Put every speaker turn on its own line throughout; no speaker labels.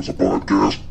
is a podcast.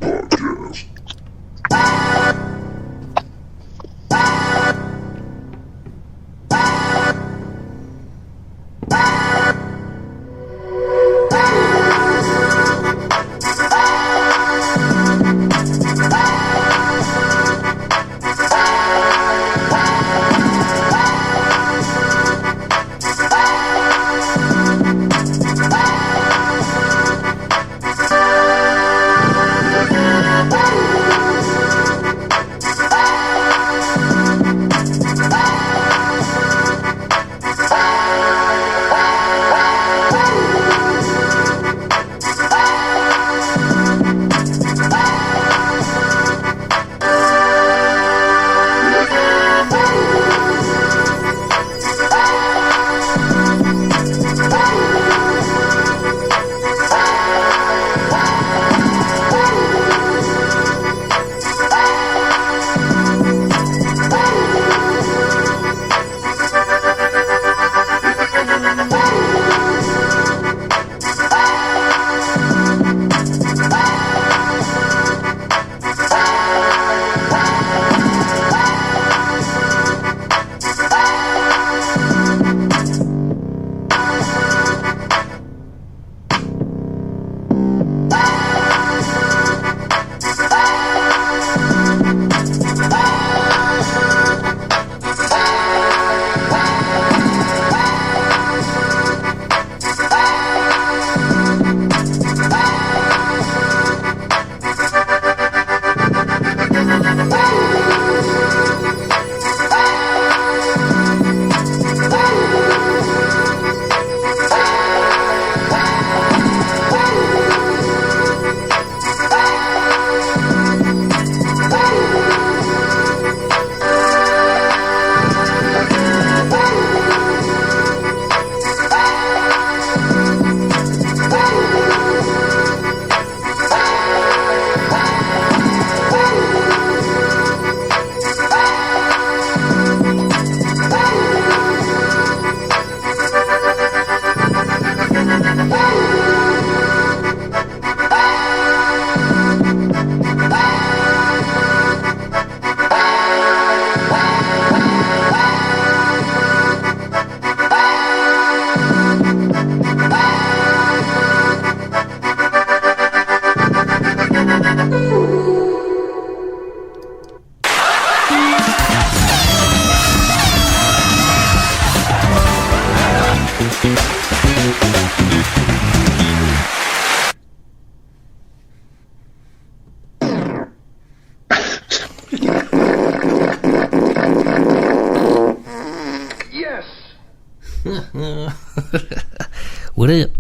What up?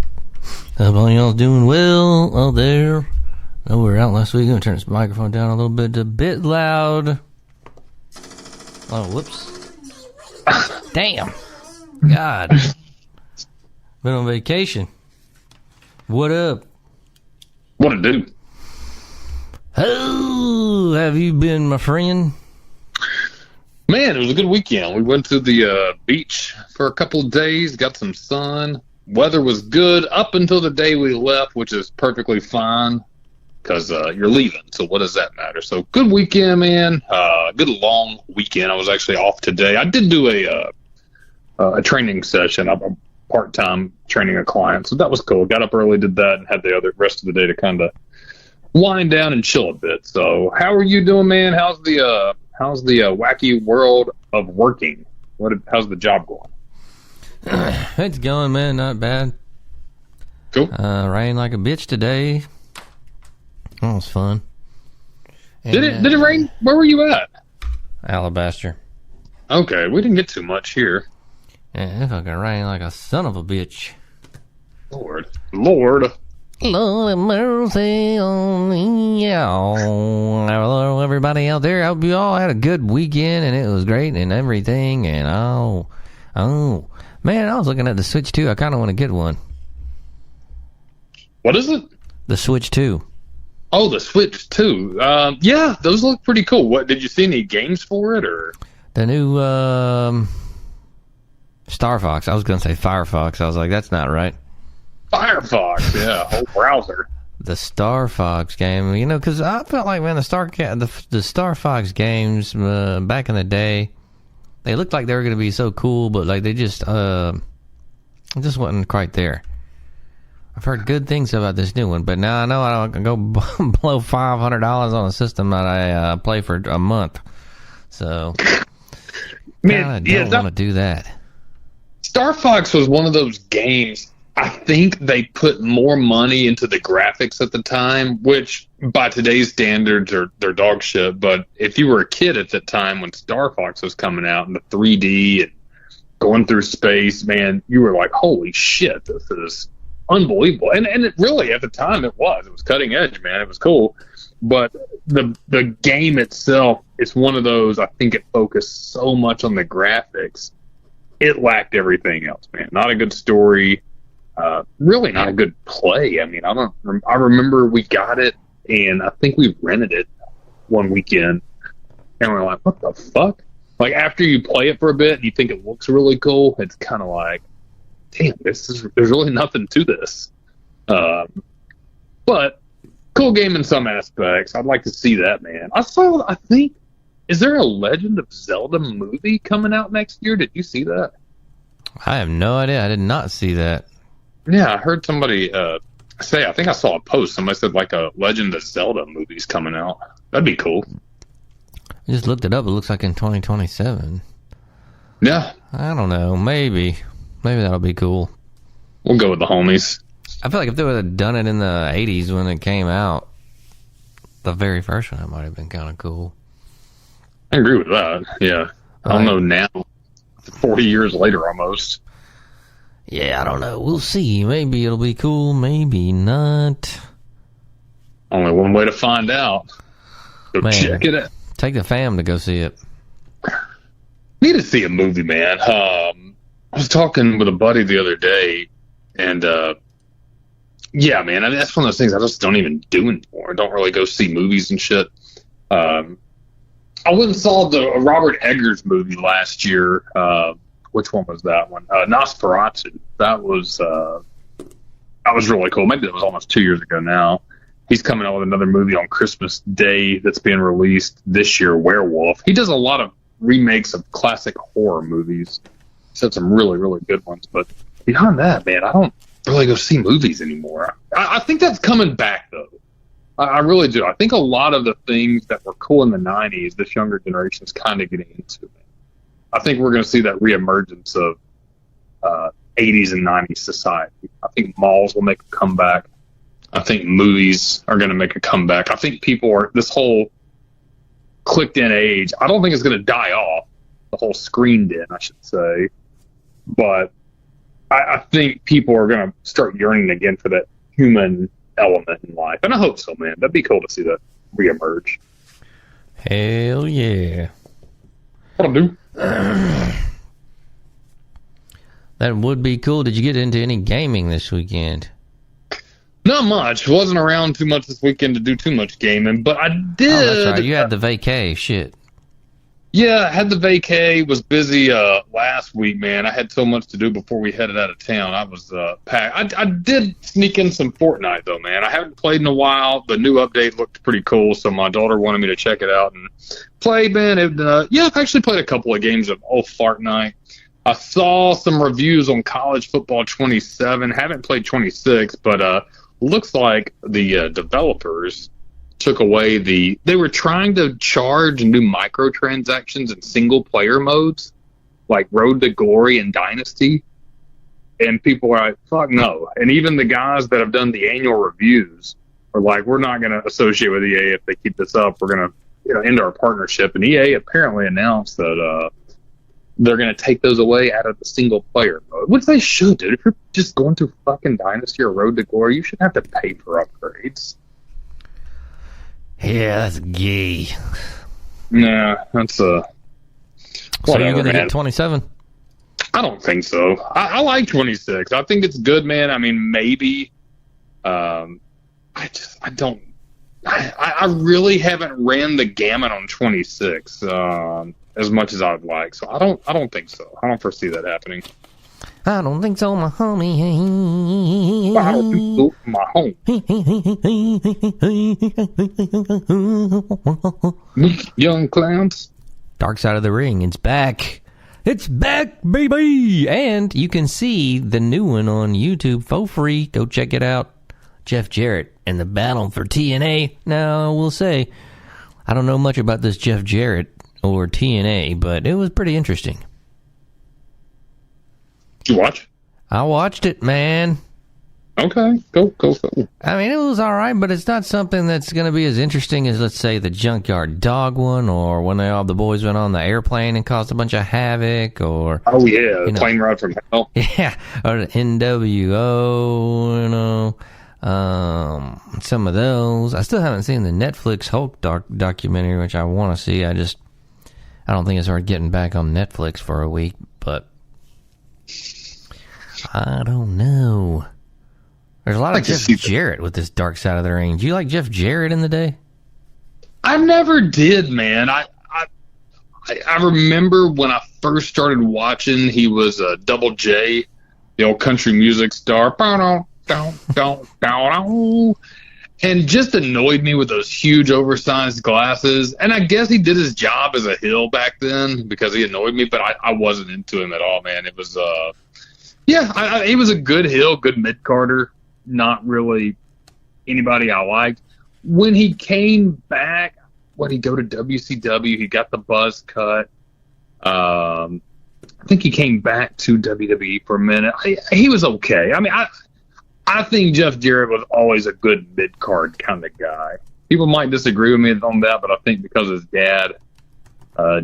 Hope all y'all doing well out there. I know we were out last week. I'm gonna turn this microphone down a little bit. A bit loud. Oh, whoops. Damn. God. Been on vacation. What up?
What it do?
Oh, have you been, my friend?
Man, it was a good weekend. We went to the beach for a couple of days, got some sun. Weather was good up until the day we left, which is perfectly fine because you're leaving. So what does that matter? So good weekend, man. Good long weekend. I was actually off today. I did do a training session. I'm part-time training a client, so that was cool. Got up early, did that, and had the rest of the day to kind of wind down and chill a bit. So how are you doing, man? How's the wacky world of working? How's the job going?
It's going, man. Not bad.
Cool.
Rained like a bitch today. That was fun. And,
Did it rain? Where were you at?
Alabaster.
Okay, we didn't get too much here.
Yeah, it fucking rained like a son of a bitch.
Lord.
Lord have mercy on me. Hello, everybody out there. I hope you all had a good weekend and it was great and everything. And oh, man, I was looking at the Switch 2. I kind of want to get one.
What is it?
The Switch 2.
Oh, the Switch 2. Yeah, those look pretty cool. What, did you see any games for it, or?
The new, Star Fox. I was going to say Firefox. I was like, that's not right.
Firefox, yeah, whole browser.
the Star Fox game. You know, because I felt like, man, the Star Fox games back in the day, they looked like they were going to be so cool, but like they just wasn't quite there. I've heard good things about this new one, but now I know I can go blow $500 on a system that I play for a month. So, I don't want to do that.
Star Fox was one of those games. I think they put more money into the graphics at the time, which by today's standards they're dog shit. But if you were a kid at that time when Star Fox was coming out and the 3D and going through space, man, you were like, holy shit, this is unbelievable. And it really, at the time, it was cutting edge, man. It was cool. But the game itself, it's one of those, I think it focused so much on the graphics, it lacked everything else, man. Not a good story, really not a good play. I mean, I remember we got it, and I think we rented it one weekend, and we're like, what the fuck? Like, after you play it for a bit and you think it looks really cool, it's kind of like, damn, there's really nothing to this. But cool game in some aspects. I'd like to see that, man. I think, is there a Legend of Zelda movie coming out next year? Did you see that?
I have no idea. I did not see that.
Yeah, I heard somebody say, I think I saw a post. Somebody said like a Legend of Zelda movie's coming out. That'd be cool.
I just looked it up. It looks like in 2027.
Yeah.
I don't know. Maybe that'll be cool.
We'll go with the homies.
I feel like if they would have done it in the 80s when it came out, the very first one, it might have been kind of cool.
I agree with that. Yeah. I don't know now. 40 years later almost.
Yeah, I don't know. We'll see. Maybe it'll be cool. Maybe not.
Only one way to find out. Go check it out.
Take the fam to go see it.
Need to see a movie, man. I was talking with a buddy the other day, and yeah, man, I mean, that's one of those things I just don't even do anymore. I don't really go see movies and shit. I went and saw the Robert Eggers movie last year. Which one was that one? Nosferatu. That was really cool. Maybe that was almost 2 years ago now. He's coming out with another movie on Christmas Day that's being released this year, Werewolf. He does a lot of remakes of classic horror movies. He's had some really, really good ones. But beyond that, man, I don't really go see movies anymore. I think that's coming back, though. I really do. I think a lot of the things that were cool in the 90s, this younger generation is kind of getting into it. I think we're going to see that reemergence of 80s and 90s society. I think malls will make a comeback. I think movies are going to make a comeback. I think this whole clicked-in age, I don't think it's going to die off, the whole screened-in, I should say. But I think people are going to start yearning again for that human element in life. And I hope so, man. That'd be cool to see that reemerge.
Hell yeah.
What'll do?
That would be cool. Did you get into any gaming this weekend?
Not much. Wasn't around too much this weekend to do too much gaming, but I did.
Oh, that's right. You had the vacay. Shit.
Yeah, I had the vacay. Was busy last week, man. I had so much to do before we headed out of town. I was packed. I did sneak in some Fortnite, though, man. I haven't played in a while. The new update looked pretty cool, so my daughter wanted me to check it out and play, man. I've actually played a couple of games of old Fortnite. I saw some reviews on College Football 27. Haven't played 26, but looks like the developers took away they were trying to charge new microtransactions in single player modes like Road to Glory and Dynasty, and people were like, fuck no. And even the guys that have done the annual reviews are like, we're not going to associate with EA if they keep this up. We're going to end our partnership. And EA apparently announced that they're going to take those away out of the single player mode, which they should, dude. If you're just going through fucking Dynasty or Road to Glory, you shouldn't have to pay for upgrades.
Yeah, that's gay.
Nah, that's
So
whatever,
you're gonna
man.
get 27?
I don't think so. I like 26. I think it's good, man. I mean, maybe. I really haven't ran the gamut on 26 as much as I'd like. So I don't think so. I don't foresee that happening.
I don't think so, my homie.
I don't think so, my home. Weak young clowns.
Dark Side of the Ring, it's back. It's back, baby! And you can see the new one on YouTube for free. Go check it out. Jeff Jarrett and the battle for TNA. Now, I will say, I don't know much about this Jeff Jarrett or TNA, but it was pretty interesting.
Did you watch?
I watched it, man.
Okay, go.
I mean, it was all right, but it's not something that's going to be as interesting as, let's say, the Junkyard Dog one, or when all the boys went on the airplane and caused a bunch of havoc, or...
Oh, yeah, the plane ride from hell.
Yeah, or the NWO, some of those. I still haven't seen the Netflix Hulk documentary, which I want to see. I don't think it's worth getting back on Netflix for a week, but I don't know. There's a lot of Jeff Jarrett with this Dark Side of the Ring. Do you like Jeff Jarrett in the day?
I never did, man. I remember when I first started watching, he was Double J, the old country music star. And just annoyed me with those huge oversized glasses. And I guess he did his job as a heel back then because he annoyed me, but I wasn't into him at all, man. It was, he was a good heel, good mid-carder. Not really anybody I liked. When he came back, he go to WCW? He got the buzz cut. I think he came back to WWE for a minute. He was okay. I mean, I think Jeff Jarrett was always a good mid-card kind of guy. People might disagree with me on that, but I think because his dad,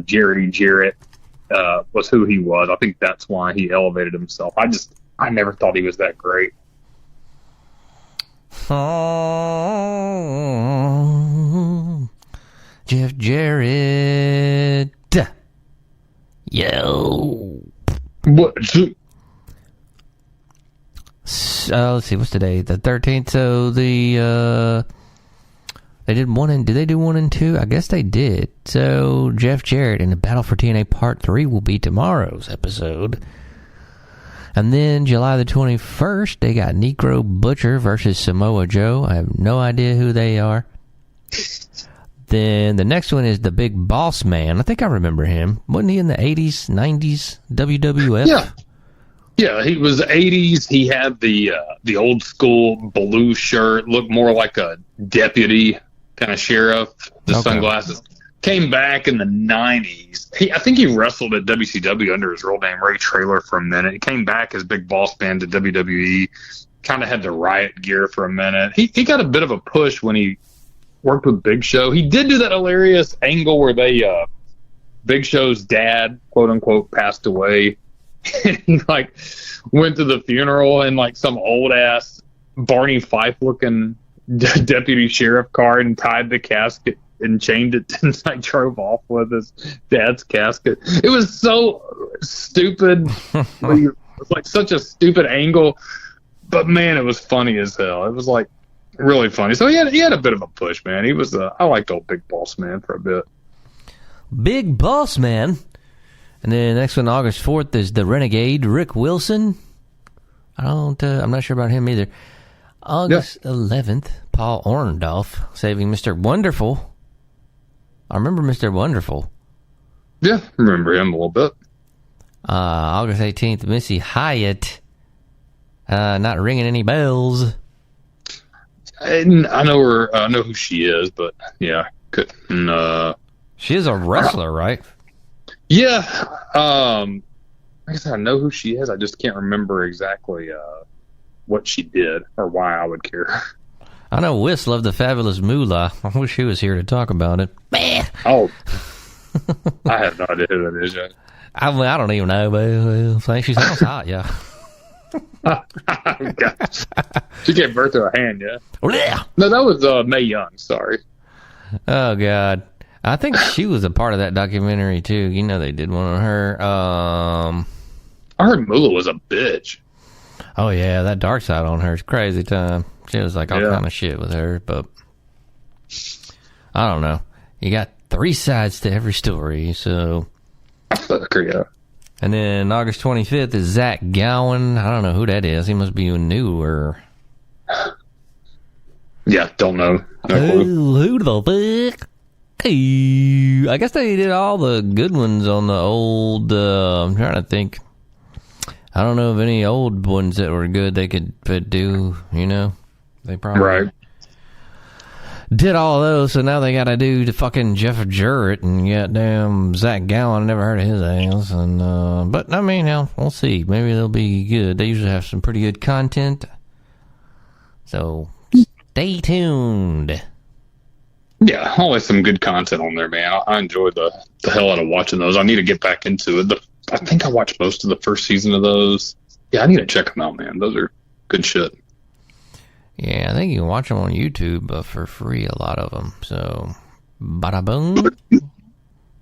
Jarrett, was who he was, I think that's why he elevated himself. I never thought he was that great.
Oh, Jeff Jarrett. Yo.
What?
Let's see, what's today? The 13th. So they did one and did they do 1 and 2? I guess they did. So Jeff Jarrett and the Battle for TNA Part 3 will be tomorrow's episode. And then July the 21st, they got Necro Butcher versus Samoa Joe. I have no idea who they are. Then the next one is the Big Boss Man. I think I remember him. Wasn't he in the 80s, 90s WWF?
Yeah. Yeah, he was 80s. He had the old school blue shirt, looked more like a deputy kind of sheriff, the sunglasses. Came back in the 90s. I think he wrestled at WCW under his real name, Ray Traylor, for a minute. He came back as Big Boss Man to WWE, kind of had the riot gear for a minute. He got a bit of a push when he worked with Big Show. He did do that hilarious angle where Big Show's dad, quote unquote, passed away. He went to the funeral in some old ass Barney Fife looking deputy sheriff car and tied the casket and chained it and drove off with his dad's casket. It was so stupid. It was such a stupid angle, but man, it was funny as hell. It was really funny. So he had a bit of a push, man. He was I liked old Big Boss Man for a bit.
Big Boss Man. And then the next one, August 4th, is the Renegade, Rick Wilson. I'm not sure about him either. August 11th, Paul Orndorff saving Mr. Wonderful. I remember Mr. Wonderful.
Yeah, remember him a little bit.
August 18th, Missy Hyatt. Not ringing any bells.
I know her. I know who she is, but yeah, couldn't.
She is a wrestler, right?
Yeah. I guess I know who she is. I just can't remember exactly what she did or why I would care.
I know Wiss loved the Fabulous Moolah. I wish he was here to talk about it.
Oh. I have no idea who that is yet.
I don't even know, but I think she sounds hot, yeah.
She gave birth to a hand, yeah?
Yeah.
No, that was Mae Young, sorry.
Oh, God. I think she was a part of that documentary, too. You know they did one on her.
I heard Moolah was a bitch.
Oh, yeah, that dark side on her is crazy time. She was all kind of shit with her, but I don't know. You got 3 sides to every story, so...
Fuck her, yeah.
And then August 25th is Zach Gowen. I don't know who that is. He must be newer.
Yeah, don't know. No clue.
Who the fuck? Hey, I guess they did all the good ones on the old. I'm trying to think. I don't know of any old ones that were good they could do. You know, they probably did all of those. So now they got to do the fucking Jeff Jarrett and goddamn Zach Gowen. I never heard of his ass. And but I mean, we'll see. Maybe they'll be good. They usually have some pretty good content. So stay tuned.
Yeah, always some good content on there, man. I enjoyed the hell out of watching those. I need to get back into it. I think I watched most of the first season of those. Yeah, I need to check them out, man. Those are good shit.
Yeah, I think you can watch them on YouTube for free, a lot of them. So, bada boom,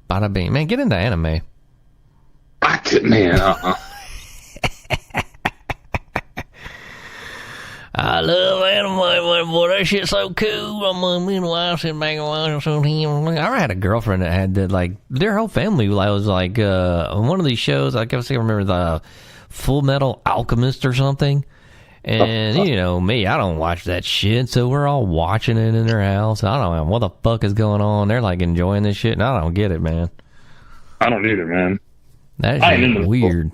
bada bing. Man, get into anime.
I could, man.
I love anime, boy. That shit's so cool. I'm me and wife sitting back and watching something. I had a girlfriend that had that, like, their whole family was like on one of these shows. I guess I remember the Full Metal Alchemist or something. And you know me, I don't watch that shit. So we're all watching it in their house. I don't know what the fuck is going on. They're like enjoying this shit, and I don't get it, man.
I don't either, man.
That shit is weird.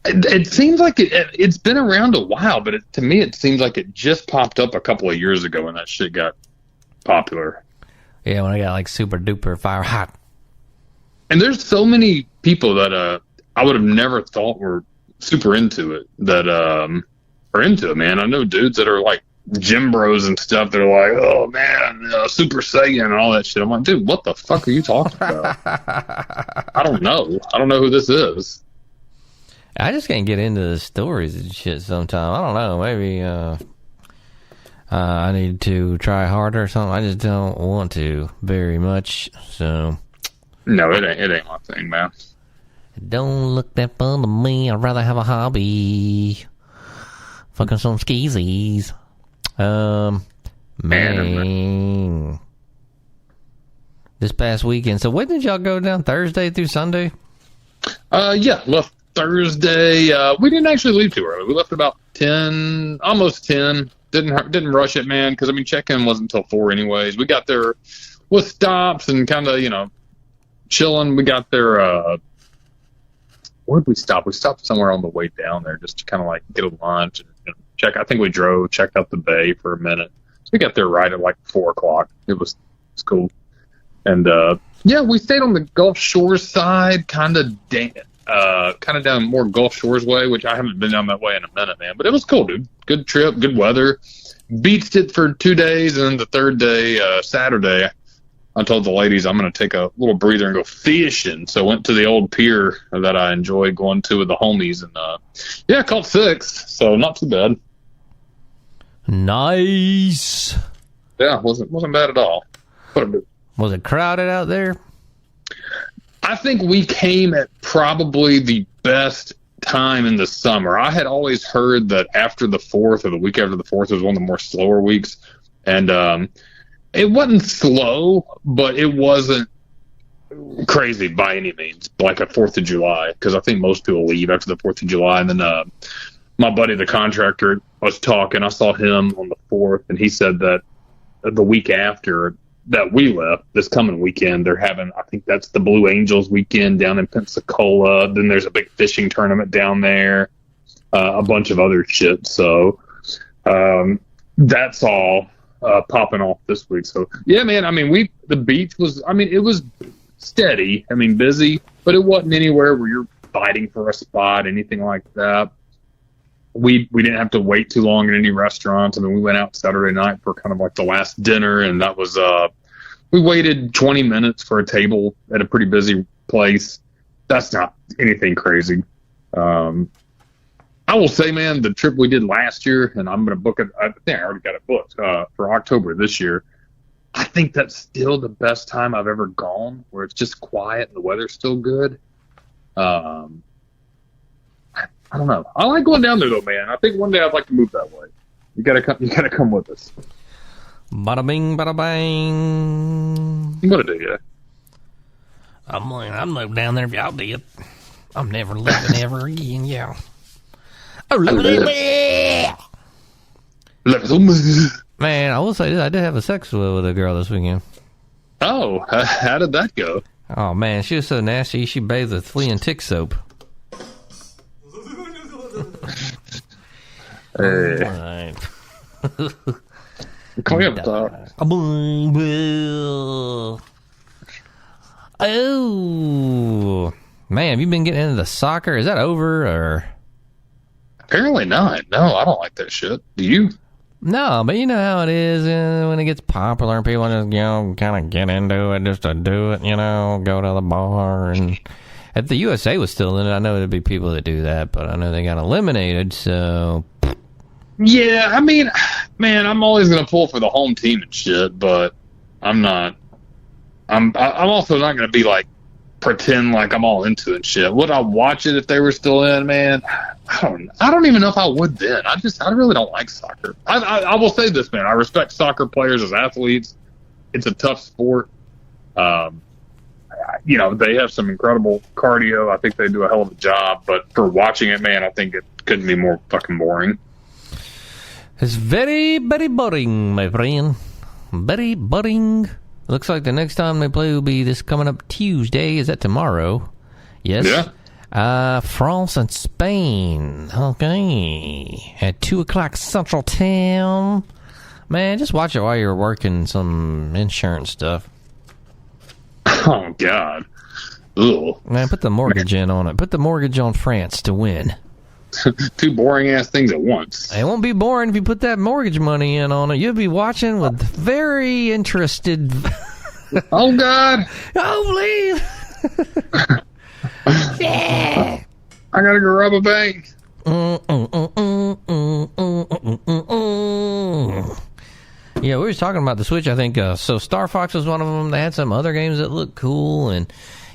It seems like it's been around a while, but to me, it seems like it just popped up a couple of years ago when that shit got popular.
Yeah, when I got like super duper fire hot.
And there's so many people that I would have never thought were super into it that are into it, man. I know dudes that are like gym bros and stuff. They're like, oh man, Super Saiyan and all that shit. I'm like, dude, what the fuck are you talking about? I don't know. I don't know who this is.
I just can't get into the stories and shit sometimes. I don't know. Maybe I need to try harder or something. I just don't want to very much. So
no, it ain't my thing, man.
Don't look that fun to me. I'd rather have a hobby. Fucking some skeezies. Man. This past weekend. So when did y'all go down? Thursday through Sunday?
Yeah, left Thursday. We didn't actually leave too early. We left about 10, almost 10. Didn't rush it, man, because I mean check-in wasn't until 4 anyways. We got there with stops and kind of, you know, chilling. We got there. Where did we stop? We stopped somewhere on the way down there just to kind of like get a lunch and check. I think we checked out the bay for a minute. So we got there right at like 4:00. It was cool. And yeah, we stayed on the Gulf Shores side, kind of down more Gulf Shores way, which I haven't been down that way in a minute, man. But it was cool, dude. Good trip, good weather. Beached it for 2 days, and then the third day, Saturday, I told the ladies I'm going to take a little breather and go fishing. So I went to the old pier that I enjoy going to with the homies, and yeah, caught 6. So not too bad.
Nice.
Yeah, wasn't bad at all.
Was it crowded out there?
I think we came at probably the best time in the summer. I had always heard that after the 4th or the week after the 4th was one of the more slower weeks. And it wasn't slow, but it wasn't crazy by any means, like a 4th of July, because I think most people leave after the 4th of July. And then my buddy, the contractor, was talking. I saw him on the 4th, and he said that the week after that we left, this coming weekend, they're having, I think that's the Blue Angels weekend down in Pensacola. Then there's a big fishing tournament down there, a bunch of other shit. So that's all popping off this week. So yeah, man, I mean, the beach was, I mean, it was steady. I mean, busy, but it wasn't anywhere where you're fighting for a spot, anything like that. We didn't have to wait too long in any restaurants. I mean, we went out Saturday night for kind of like the last dinner, and that was we waited 20 minutes for a table at a pretty busy place. That's not anything crazy. I will say, man, the trip we did last year, and I'm going to book it. I think I already got it booked for October this year. I think that's still the best time I've ever gone, where it's just quiet and the weather's still good. I don't know. I like going down there though, man. I think one day I'd like to move that way. You gotta come with us.
Bada bing, bada bang.
I'm gonna do, yeah.
I'm like down there if y'all did. I'm never leaving ever again, yeah. Man, I will say this. I did have a sex with a girl this weekend.
Oh, how did that go?
Oh, man, she was so nasty. She bathed with flea and tick soap.
Hey.
All right.
Clean up, dog.
Oh, man, have you been getting into the soccer? Is that over, or?
Apparently not. No, I don't like that shit. Do you?
No, but you know how it is when it gets popular and people just, kind of get into it just to do it, go to the bar. And if the USA was still in it, I know there'd be people that do that, but I know they got eliminated, so.
Yeah, I mean, man, I'm always going to pull for the home team and shit, but I'm not. I'm also not going to be like, pretend like I'm all into it and shit. Would I watch it if they were still in, man? I don't even know if I would then. I really don't like soccer. I will say this, man. I respect soccer players as athletes. It's a tough sport. They have some incredible cardio. I think they do a hell of a job. But for watching it, man, I think it couldn't be more fucking boring.
It's very, very boring, my friend. Very boring. Looks like the next time they play will be this coming up Tuesday. Is that tomorrow? Yes.
Yeah.
France and Spain. Okay. At 2 o'clock Central Time. Man, just watch it while you're working some insurance stuff.
Oh, God. Ugh.
Man, put the mortgage in on it. Put the mortgage on France to win.
Two boring-ass things at once.
It won't be boring if you put that mortgage money in on it. You'll be watching with very interested...
Oh, God.
Oh, please. Yeah.
I gotta go rob a bank.
Yeah, we were talking about the Switch, I think. So Star Fox was one of them. They had some other games that looked cool, and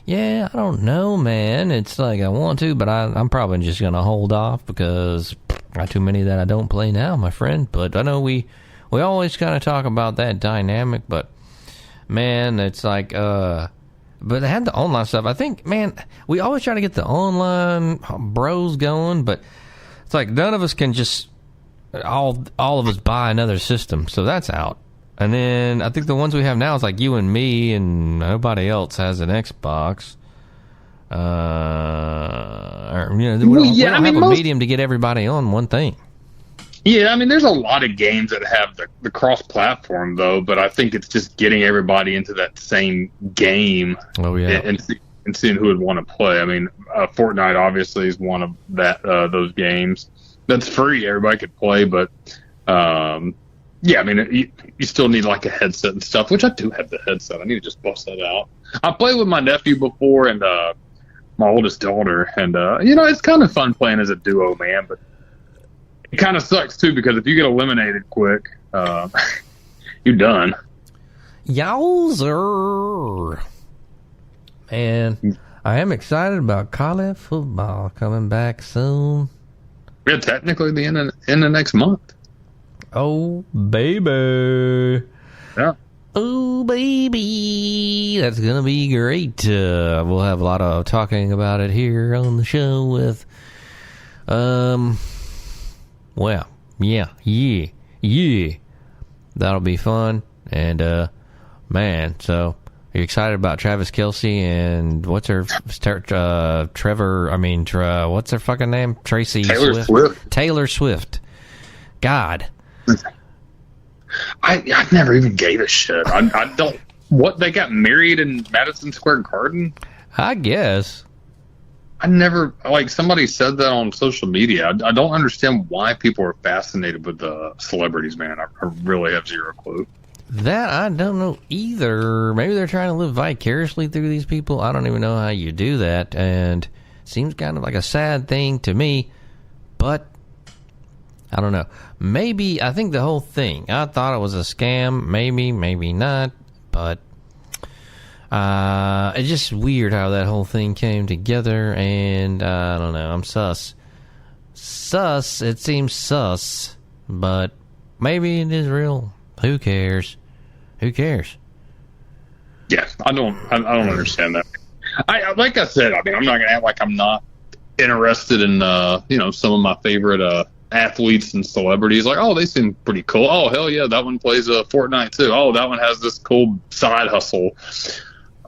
yeah, I don't know, man. It's like I want to, but I'm probably just going to hold off because I got too many that I don't play now, my friend. But I know we always kind of talk about that dynamic, but man, it's like, but they had the online stuff. I think, man, we always try to get the online bros going, but it's like none of us can just all of us buy another system, so that's out. And then I think the ones we have now is like you and me, and nobody else has an Xbox. We don't have a medium to get everybody on one thing.
Yeah, I mean, there's a lot of games that have the cross-platform, though, but I think it's just getting everybody into that same game.
Oh, yeah.
And seeing who would want to play. I mean, Fortnite obviously is one of those games. That's free. Everybody could play, but... yeah, I mean, you still need like a headset and stuff, which I do have the headset. I need to just bust that out. I played with my nephew before and my oldest daughter, and it's kind of fun playing as a duo, man. But it kind of sucks too because if you get eliminated quick, you're done.
Yowzer, man! I am excited about college football coming back soon.
Yeah, technically the end of next month.
Oh, baby.
Yeah.
Oh, baby. That's going to be great. We'll have a lot of talking about it here on the show with, well, yeah. That'll be fun. And, man, so are you excited about Travis Kelce and what's her, what's her fucking name? Tracy Swift. Taylor Swift. God.
I never even gave a shit. I don't. What, they got married in Madison Square Garden?
I guess.
I never, like, somebody said that on social media. I don't understand why people are fascinated with the celebrities, man. I really have zero clue.
That I don't know either. Maybe they're trying to live vicariously through these people. I don't even know how you do that. And it seems kind of like a sad thing to me. But I don't know. Maybe, I think the whole thing, I thought it was a scam. Maybe not. But it's just weird how that whole thing came together. And I don't know. I'm sus. It seems sus. But maybe it is real. Who cares?
Yeah, I don't understand that. Like I said, I mean, I'm not gonna act like I'm not interested in some of my favorite athletes and celebrities. Like, oh, they seem pretty cool. Oh, hell yeah, that one plays Fortnite too. Oh, that one has this cool side hustle.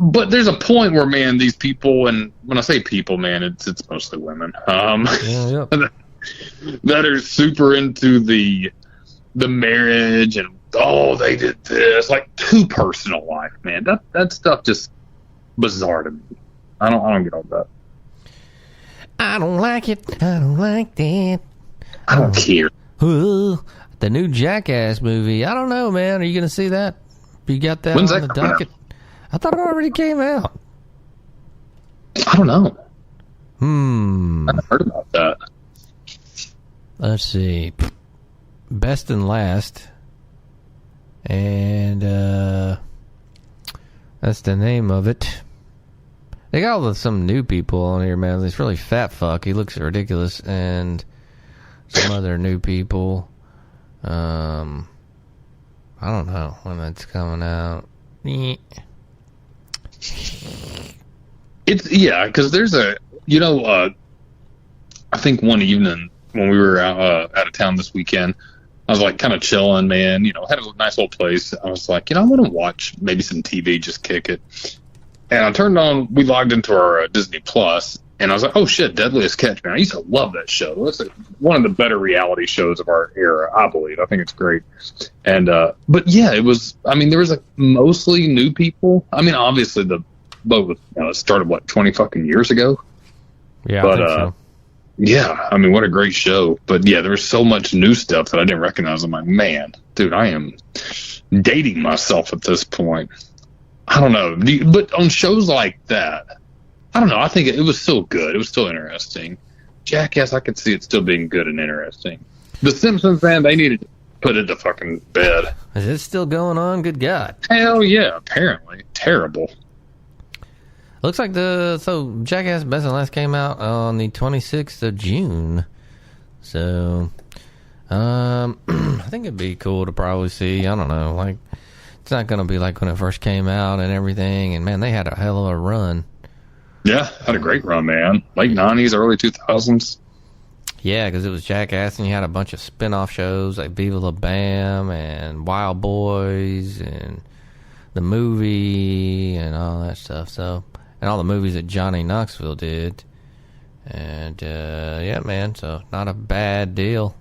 But there's a point where, man, these people, and when I say people, man, it's mostly women, that are super into the marriage and, oh, they did this, like too personal life, man. That stuff just bizarre to me. I don't get all that.
I don't like it. I don't like that.
I don't care.
The new Jackass movie. I don't know, man. Are you going to see that? You got that
When's
on
that
the
coming
docket? I thought it already came out.
I don't know. I haven't heard about that.
Let's see. Best and Last. And that's the name of it. They got some new people on here, man. This really fat fuck. He looks ridiculous. And some other new people. I don't know when that's coming out.
Because there's I think one evening when we were out of town this weekend, I was like kind of chilling, man, had a nice little place. I was like, I want to watch maybe some TV, just kick it. And I we logged into our Disney Plus, and I was like, oh shit, Deadliest Catch, man. I used to love that show. It's one of the better reality shows of our era, I believe. I think it's great. And, but yeah, it was, there was mostly new people. Obviously the boat was, it started, 20 fucking years ago?
Yeah,
but,
I think so.
Yeah, what a great show. But yeah, there was so much new stuff that I didn't recognize. I'm like, man, dude, I am dating myself at this point. I don't know. But on shows like that, I don't know. I think it was still good. It was still interesting. Jackass, I could see it still being good and interesting. The Simpsons, man, they needed to put it to fucking bed.
Is it still going on? Good God.
Hell yeah, apparently. Terrible.
Looks like Jackass Best and Last came out on the 26th of June. So, I think it'd be cool to probably see. I don't know. Like, it's not going to be like when it first came out and everything. And, man, they had a hell of a run. Yeah,
had a great run, man. Late 90s, early 2000s.
Yeah, because it was Jackass, and you had a bunch of spin-off shows like Viva La Bam and Wild Boys and the movie and all that stuff. So, and all the movies that Johnny Knoxville did. And, yeah, man, so not a bad deal.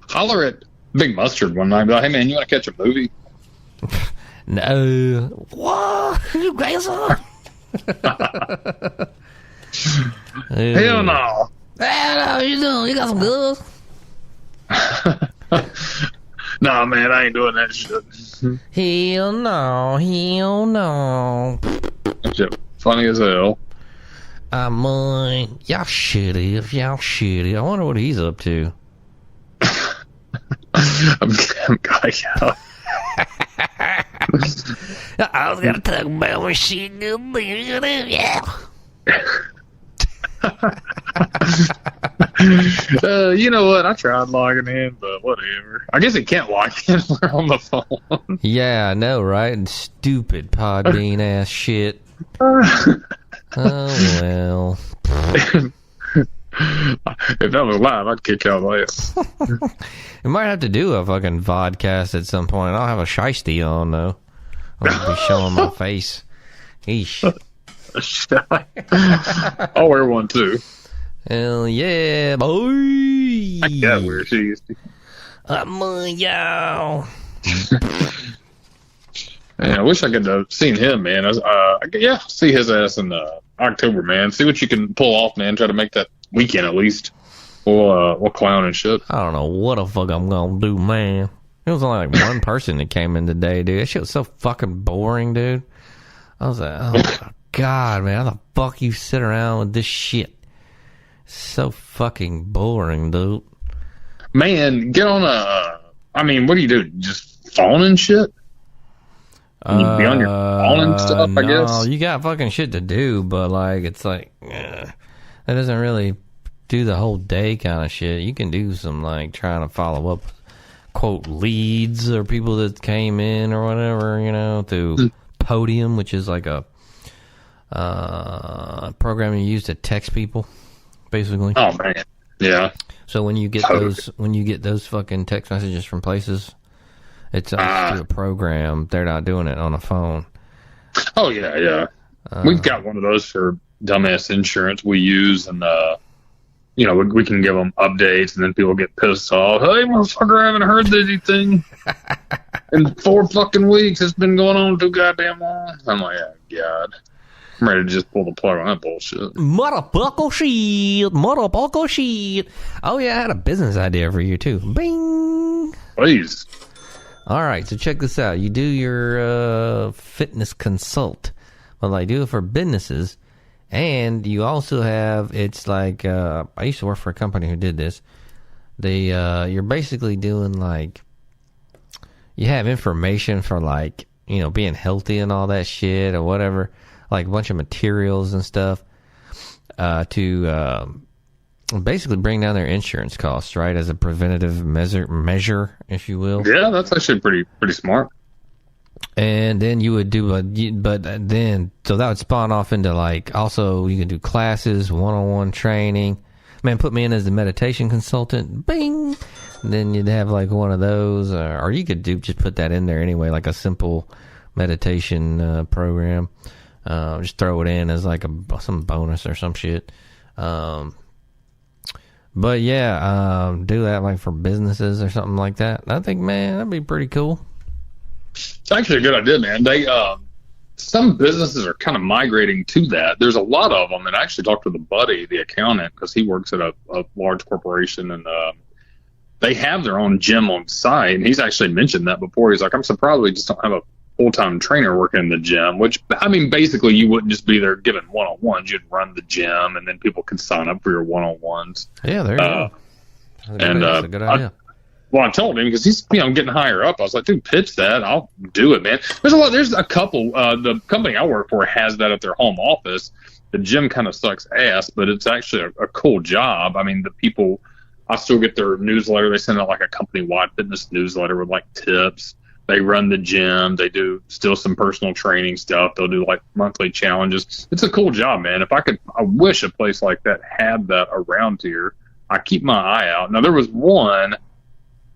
Holler at Big Mustard one night. Be like, hey, man, you want to catch a movie?
No. What? You guys are?
Hell no.
Hell no, you doing? You got some girls?
Nah, man, I ain't doing that shit.
Hell no. Hell no.
That shit funny as hell.
Y'all shitty. I wonder what he's up to.
I'm going out.
I was gonna talk about what she do. Yeah.
You know what? I tried logging in, but whatever. I guess it can't log in when we're on the phone.
Yeah, I know, right? And stupid Podbean ass shit. Oh well.
If that was live, I'd kick out ass.
We might have to do a fucking vodcast at some point. I'll have a shiesty on though. I'll be showing my face. Eesh.
I'll wear one too.
Hell yeah, boy.
I got wear shoes.
Y'all.
Man, I wish I could have seen him, man. See his ass in October, man. See what you can pull off, man. Try to make that weekend at least. We'll clown and shit.
I don't know what the fuck I'm gonna do, man. It was only like one person that came in today, dude. That shit was so fucking boring, dude. I was like, oh my god, man, how the fuck you sit around with this shit? So fucking boring, dude.
Man, get on what do you do? Just phone and shit? You be on your phone and stuff, I guess?
No, you got fucking shit to do, but like, it's like, that doesn't really do the whole day kind of shit. You can do some like trying to follow up, quote, leads or people that came in or whatever, through Podium, which is like a program you use to text people, basically.
Oh man, yeah.
So when you get those fucking text messages from places, it's through a program. They're not doing it on a phone.
Oh yeah. We've got one of those for dumbass insurance we use, and we can give them updates, and then people get pissed off. Hey, motherfucker, I haven't heard anything in 4 fucking weeks. It's been going on too goddamn long. I'm like, oh, God. I'm ready to just pull the plug on that bullshit.
Motherfucker shit. Oh, yeah, I had a business idea for you, too. Bing.
Please.
All right, so check this out. You do your fitness consult. Well, I do it for businesses. And you also have, it's like, I used to work for a company who did this. You're basically doing like, you have information for like, being healthy and all that shit or whatever, like a bunch of materials and stuff, to basically bring down their insurance costs, right? As a preventative measure, if you will.
Yeah, that's actually pretty smart.
And then you would do so that would spawn off into like, also you can do classes, one-on-one training. Man, put me in as the meditation consultant. Bing. And then you'd have like one of those, or you could just put that in there anyway, like a simple meditation program. Just throw it in as like some bonus or some shit. But yeah, do that like for businesses or something like that. I think, man, that'd be pretty cool.
It's actually a good idea, man. They some businesses are kind of migrating to that. There's a lot of them, and I actually talked to the buddy, the accountant, because he works at a large corporation, and they have their own gym on site. And he's actually mentioned that before. He's like, I'm surprised we just don't have a full-time trainer working in the gym, which, I mean, basically you wouldn't just be there giving one-on-ones. You'd run the gym, and then people could sign up for your one-on-ones.
Yeah, there you go. That's a good idea.
I told him, because he's getting higher up. I was like, dude, pitch that. I'll do it, man. There's a couple. The company I work for has that at their home office. The gym kind of sucks ass, but it's actually a cool job. I mean, the people, I still get their newsletter. They send out like a company-wide fitness newsletter with like tips. They run the gym. They do still some personal training stuff. They'll do like monthly challenges. It's a cool job, man. I wish a place like that had that around here. I keep my eye out. Now, there was one.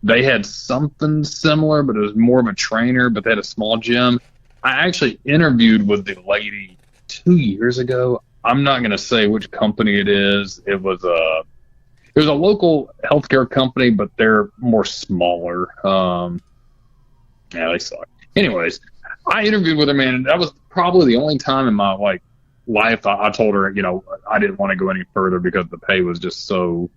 They had something similar, but it was more of a trainer, but they had a small gym. I actually interviewed with the lady 2 years ago. I'm not going to say which company it is. It was a local healthcare company, but they're more smaller. Yeah, they suck. Anyways, I interviewed with her, man, and that was probably the only time in my life I told her, I didn't want to go any further because the pay was just so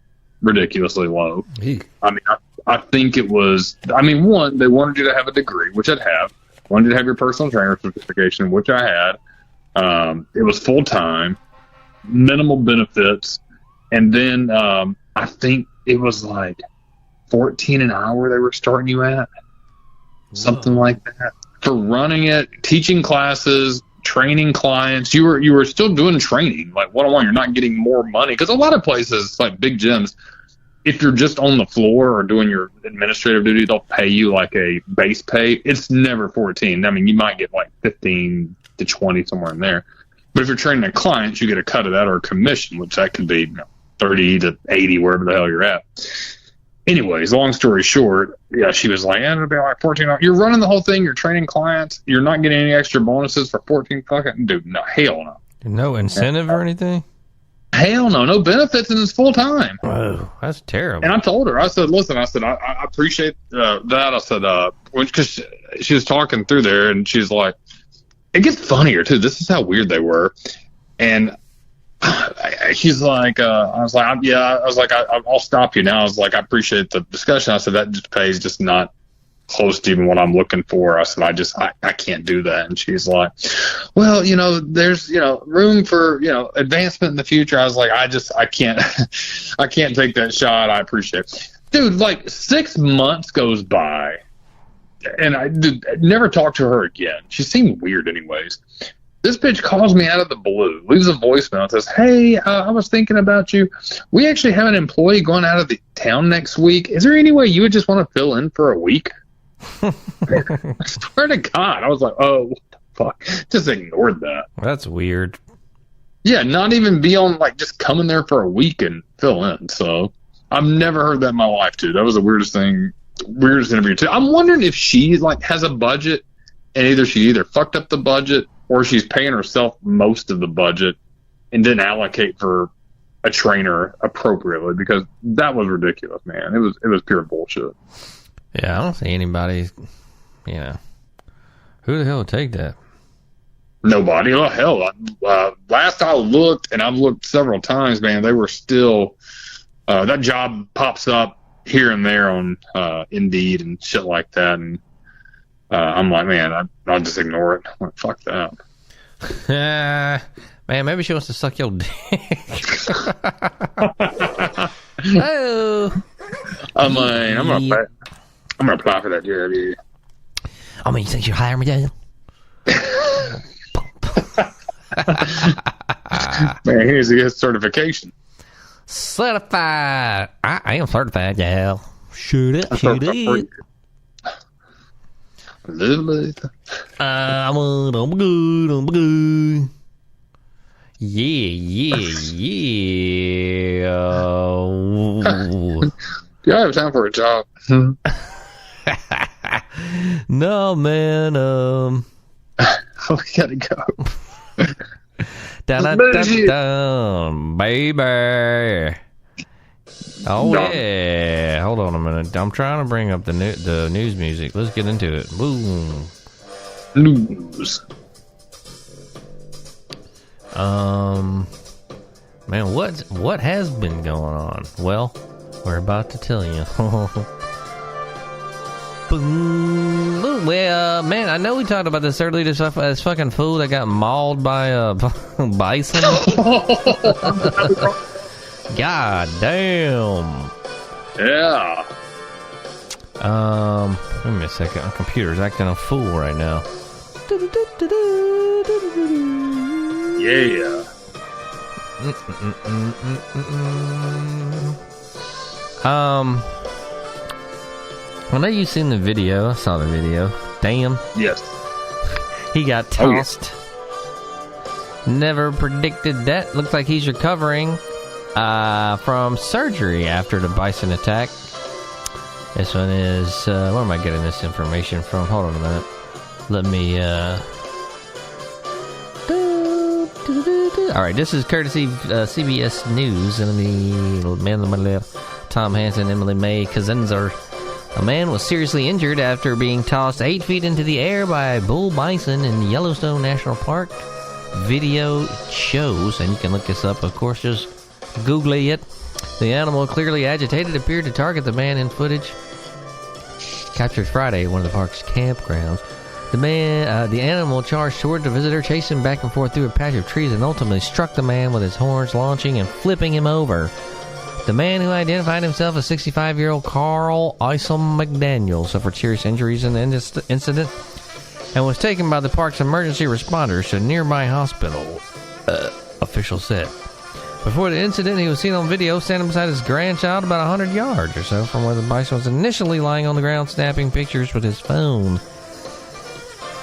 ridiculously low.
Eek.
I mean, I think it was, one, they wanted you to have a degree, which I'd have. Wanted you to have your personal trainer certification, which I had. It was full-time, minimal benefits. And then I think it was like $14 an hour they were starting you at. Something like that. For running it, teaching classes, training clients. You were still doing training, like one-on-one. You're not getting more money. Because a lot of places, like big gyms, if you're just on the floor or doing your administrative duty, they'll pay you like a base pay. It's never 14. I mean, you might get like 15 to 20, somewhere in there. But if you're training a client, you get a cut of that or a commission, which that could be 30 to 80, wherever the hell you're at. Anyways, long story short, yeah, she was like, it'll be like 14. You're running the whole thing. You're training clients. You're not getting any extra bonuses for 14 fucking, dude, no, hell no.
No incentive or anything?
Hell no, no benefits, and it's full time.
Whoa, that's terrible.
And I told her, I said, listen, I appreciate that. I said, because she was talking through there, and she's like, it gets funnier too. This is how weird they were. And she's like, I was like, I'll stop you now. I was like, I appreciate the discussion. I said, that just pays just not close to even what I'm looking for. I said, I can't do that. And she's like, well, there's, room for, advancement in the future. I was like, I can't take that shot. I appreciate it. Dude, like 6 months goes by and I never talked to her again. She seemed weird anyways. This bitch calls me out of the blue, leaves a voicemail, and says, hey, I was thinking about you. We actually have an employee going out of the town next week. Is there any way you would just want to fill in for a week? I swear to God. I was like, oh, what the fuck. Just ignored that.
That's weird.
Yeah, not even be on, like, just come in there for a week and fill in. So I've never heard that in my life, too. That was the weirdest interview, too. I'm wondering if she, like, has a budget, and either she fucked up the budget or she's paying herself most of the budget and didn't allocate for a trainer appropriately, because that was ridiculous, man. It was pure bullshit.
Yeah, I don't see anybody, who the hell would take that?
Nobody. Oh, hell. Last I looked, and I've looked several times, man, they were still, that job pops up here and there on Indeed and shit like that. And I'm like, man, I'll just ignore it. I'm like, fuck that.
Man, maybe she wants to suck your dick. Oh.
I'm gonna apply for that job. Yeah.
I mean, you think you'll hire me, Daniel?
Man, here's his certification.
Certified. I am certified, yeah. Shoot it.
I'm
good. Yeah.
Do I have time for a job?
No, man.
We gotta go.
Down, baby. Oh, yeah. Hold on a minute. I'm trying to bring up the news music. Let's get into it. Boom.
News.
Man, what has been going on? Well, we're about to tell you. Boom. Well, man, I know we talked about this earlier. This fucking fool that got mauled by a bison. God damn.
Yeah.
Wait a second. My computer's acting a fool right now.
Yeah.
I know you've seen the video. I saw the video. Damn.
Yes.
He got tossed. Never predicted that. Looks like he's recovering from surgery after the bison attack. This one is... where am I getting this information from? Hold on a minute. Let me... Alright, this is courtesy CBS News. And the man on my left, Tom Hansen, Emily May Kazenzer. A man was seriously injured after being tossed 8 feet into the air by a bull bison in Yellowstone National Park. Video shows, and you can look this up, of course, just Google it. The animal, clearly agitated, appeared to target the man in footage captured Friday at one of the park's campgrounds. The animal charged toward the visitor, chased him back and forth through a patch of trees, and ultimately struck the man with his horns, launching and flipping him over. The man, who identified himself as 65-year-old Carl Isom McDaniel, suffered serious injuries in the incident and was taken by the park's emergency responders to a nearby hospital, officials said. Before the incident, he was seen on video standing beside his grandchild about 100 yards or so from where the bison was initially lying on the ground snapping pictures with his phone.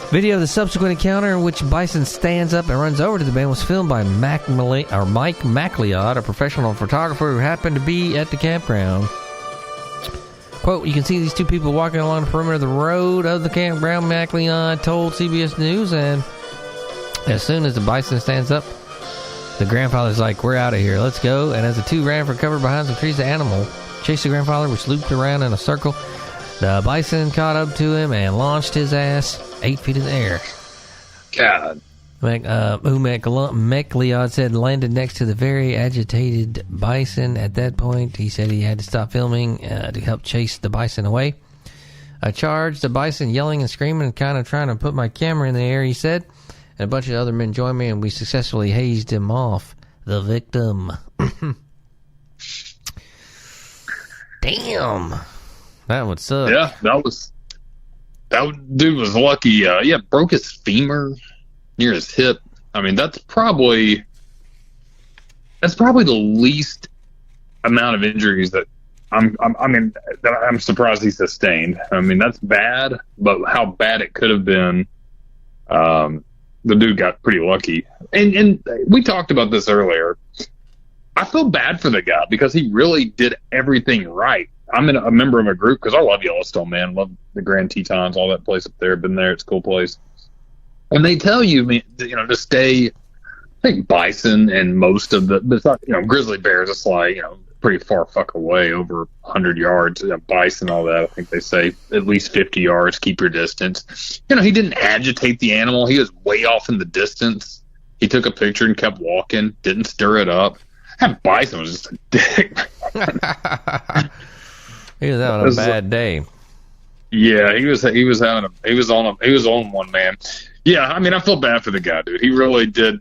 Video of the subsequent encounter in which bison stands up and runs over to the man was filmed by Mike MacLeod, a professional photographer who happened to be at the campground. Quote, you can see these two people walking along the perimeter of the road of the campground, MacLeod told CBS News, and as soon as the bison stands up, the grandfather's like, we're out of here, let's go. And as the two ran for cover behind some trees, the animal chased the grandfather, which looped around in a circle. The bison caught up to him and launched his ass 8 feet in the air.
God.
MacLeod said landed next to the very agitated bison. At that point, he said he had to stop filming to help chase the bison away. I charged the bison, yelling and screaming and kind of trying to put my camera in the air, he said. And a bunch of other men joined me, and we successfully hazed him off. The victim. Damn. That would suck.
Yeah, that dude was lucky. Broke his femur near his hip. I mean, that's probably the least amount of injuries that I'm surprised he sustained. I mean, that's bad, but how bad it could have been. the dude got pretty lucky. And we talked about this earlier. I feel bad for the guy because he really did everything right. I'm a member of a group because I love Yellowstone, man. Love the Grand Tetons, all that place up there. Been there. It's a cool place. And they tell you, to stay, I think bison and most of but it's not, grizzly bears, it's like, pretty far fuck away, over 100 yards. Bison, all that, I think they say at least 50 yards, keep your distance. He didn't agitate the animal. He was way off in the distance. He took a picture and kept walking, didn't stir it up. That bison was just a dick.
He was having a bad day.
Yeah, he was on one, man. Yeah, I feel bad for the guy, dude. He really did,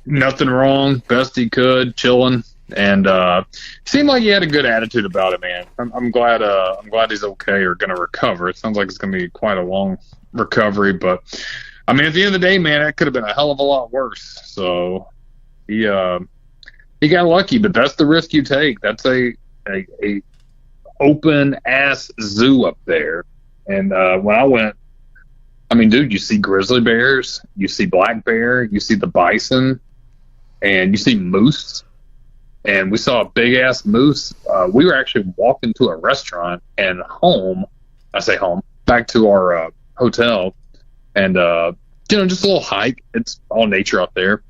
nothing wrong, best he could, chilling, and seemed like he had a good attitude about it, man. I'm glad he's okay or gonna recover. It sounds like it's gonna be quite a long recovery, but at the end of the day, man, it could have been a hell of a lot worse. So he got lucky, but that's the risk you take. That's a open ass zoo up there. And when I went, dude, you see grizzly bears, you see black bear, you see the bison, and you see moose. And we saw a big ass moose. We were actually walking to a restaurant and back to our hotel, and just a little hike. It's all nature out there.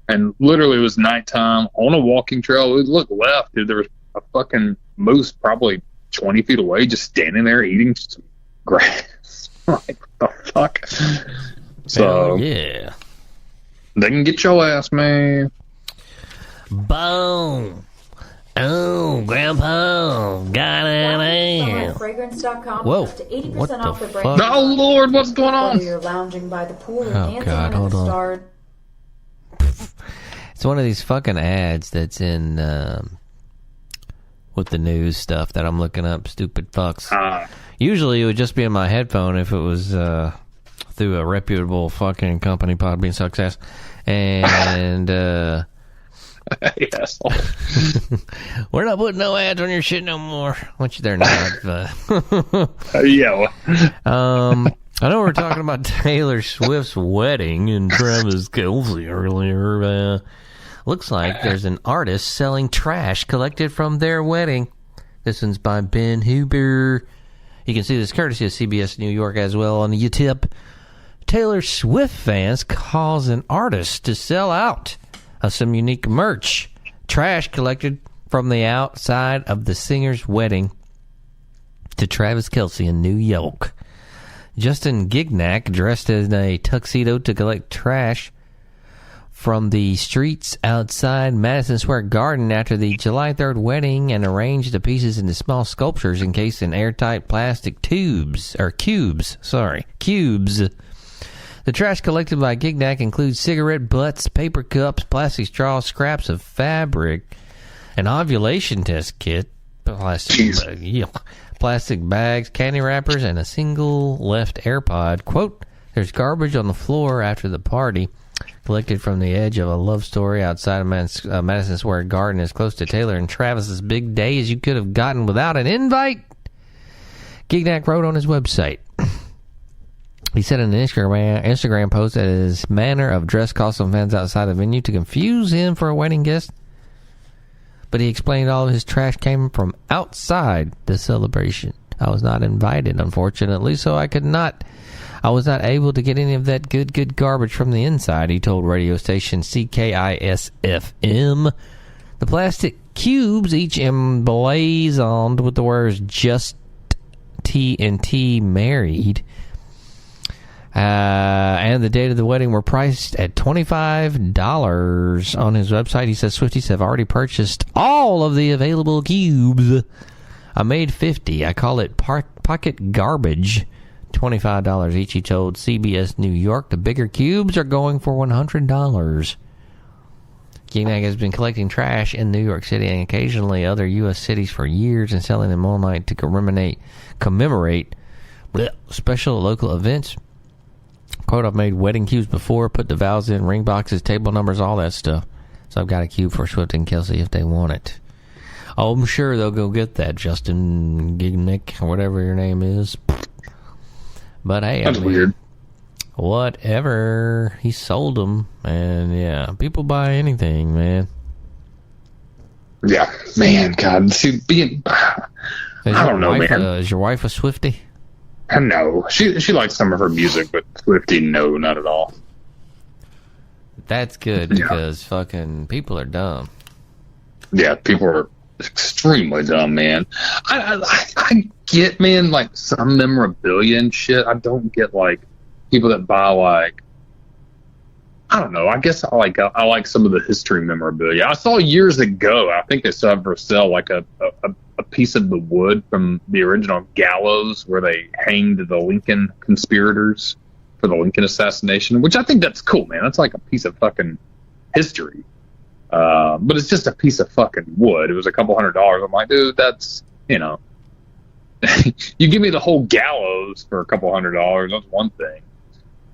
And literally it was nighttime on a walking trail. We looked left, dude, there was a fucking moose probably 20 feet away, just standing there eating some grass. Like, what the fuck? So,
yeah.
They can get your ass, man.
Boom. Oh, Grandpa, got an ass.
Fragrance.com.
Whoa.
Up to 80%
What
off
the
the
fuck?
Oh, Lord, what's going on?
Whether you're lounging by the pool or
Oh,
dancing
God,
under
hold
the
on.
stars.
It's one of these fucking ads that's in with the news stuff that I'm looking up. Stupid fucks. Usually it would just be in my headphone if it was through a reputable fucking company, Podbean success. And
Yes.
we're not putting no ads on your shit no more. Which they're not. But
Yeah.
I know we were talking about Taylor Swift's wedding and Travis Kelce earlier. Looks like there's an artist selling trash collected from their wedding. This one's by Ben Huber. You can see this courtesy of CBS New York as well on the YouTube. Taylor Swift fans calls an artist to sell out of some unique merch. Trash collected from the outside of the singer's wedding to Travis Kelce in New York. Justin Gignac, dressed in a tuxedo to collect trash from the streets outside Madison Square Garden after the July 3rd wedding, and arranged the pieces into small sculptures encased in airtight plastic cubes. The trash collected by Gignac includes cigarette butts, paper cups, plastic straws, scraps of fabric, an ovulation test kit, plastic bags, candy wrappers, and a single left AirPod. Quote, "There's garbage on the floor after the party, collected from the edge of a love story outside of Madison Square Garden as close to Taylor and Travis's big day as you could have gotten without an invite," Gignac wrote on his website. He said in an Instagram post that his manner of dress caused some fans outside the venue to confuse him for a wedding guest. But he explained all of his trash came from outside the celebration. "I was not invited, unfortunately, so I was not able to get any of that good garbage from the inside," he told radio station CKIS-FM. The plastic cubes, each emblazoned with the words "Just T&T Married," and the date of the wedding, were priced at $25 on his website. He says Swifties have already purchased all of the available cubes. "I made 50. I call it pocket garbage. $25 each," he told CBS New York. The bigger cubes are going for $100. Gignac has been collecting trash in New York City and occasionally other U.S. cities for years and selling them all night to commemorate special local events. Quote, "I've made wedding cubes before, put the vows in, ring boxes, table numbers, all that stuff. So I've got a cube for Swift and Kelce if they want it." Oh, I'm sure they'll go get that, Justin Gignac, or whatever your name is. But hey,
that's weird.
whatever. He sold them, and yeah, people buy anything, man.
Yeah, man, God, see, I don't know, man.
Is your wife a Swiftie?
No, she likes some of her music, but Swiftie, no, not at all.
That's good because fucking people are dumb.
Yeah, people are extremely dumb, man. I get, man, like some memorabilia and shit. I don't get like people that buy like, I don't know. I guess I like some of the history memorabilia. I saw years ago, I think they still have for sale like a piece of the wood from the original gallows where they hanged the Lincoln conspirators for the Lincoln assassination, which I think that's cool, man. That's like a piece of fucking history. But it's just a piece of fucking wood. It was a couple $100. I'm like, dude, that's, you know, you give me the whole gallows for a couple $100. That's one thing.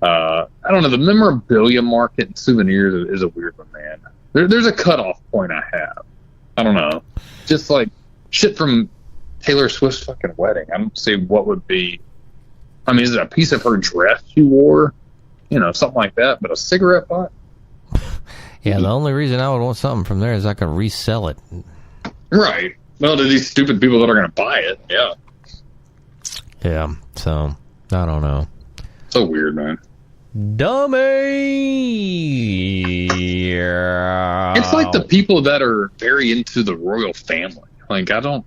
I don't know. The memorabilia market and souvenirs is a weird one, man. There's a cutoff point I have. I don't know. Just like shit from Taylor Swift's fucking wedding. I don't see what would be. I mean, is it a piece of her dress she wore? You know, something like that. But a cigarette butt?
Yeah, the only reason I would want something from there is I could resell it.
Right. Well, to these stupid people that are going to buy it, yeah.
Yeah, so, I don't know.
So weird, man.
Dummy!
It's like the people that are very into the royal family. Like, I don't...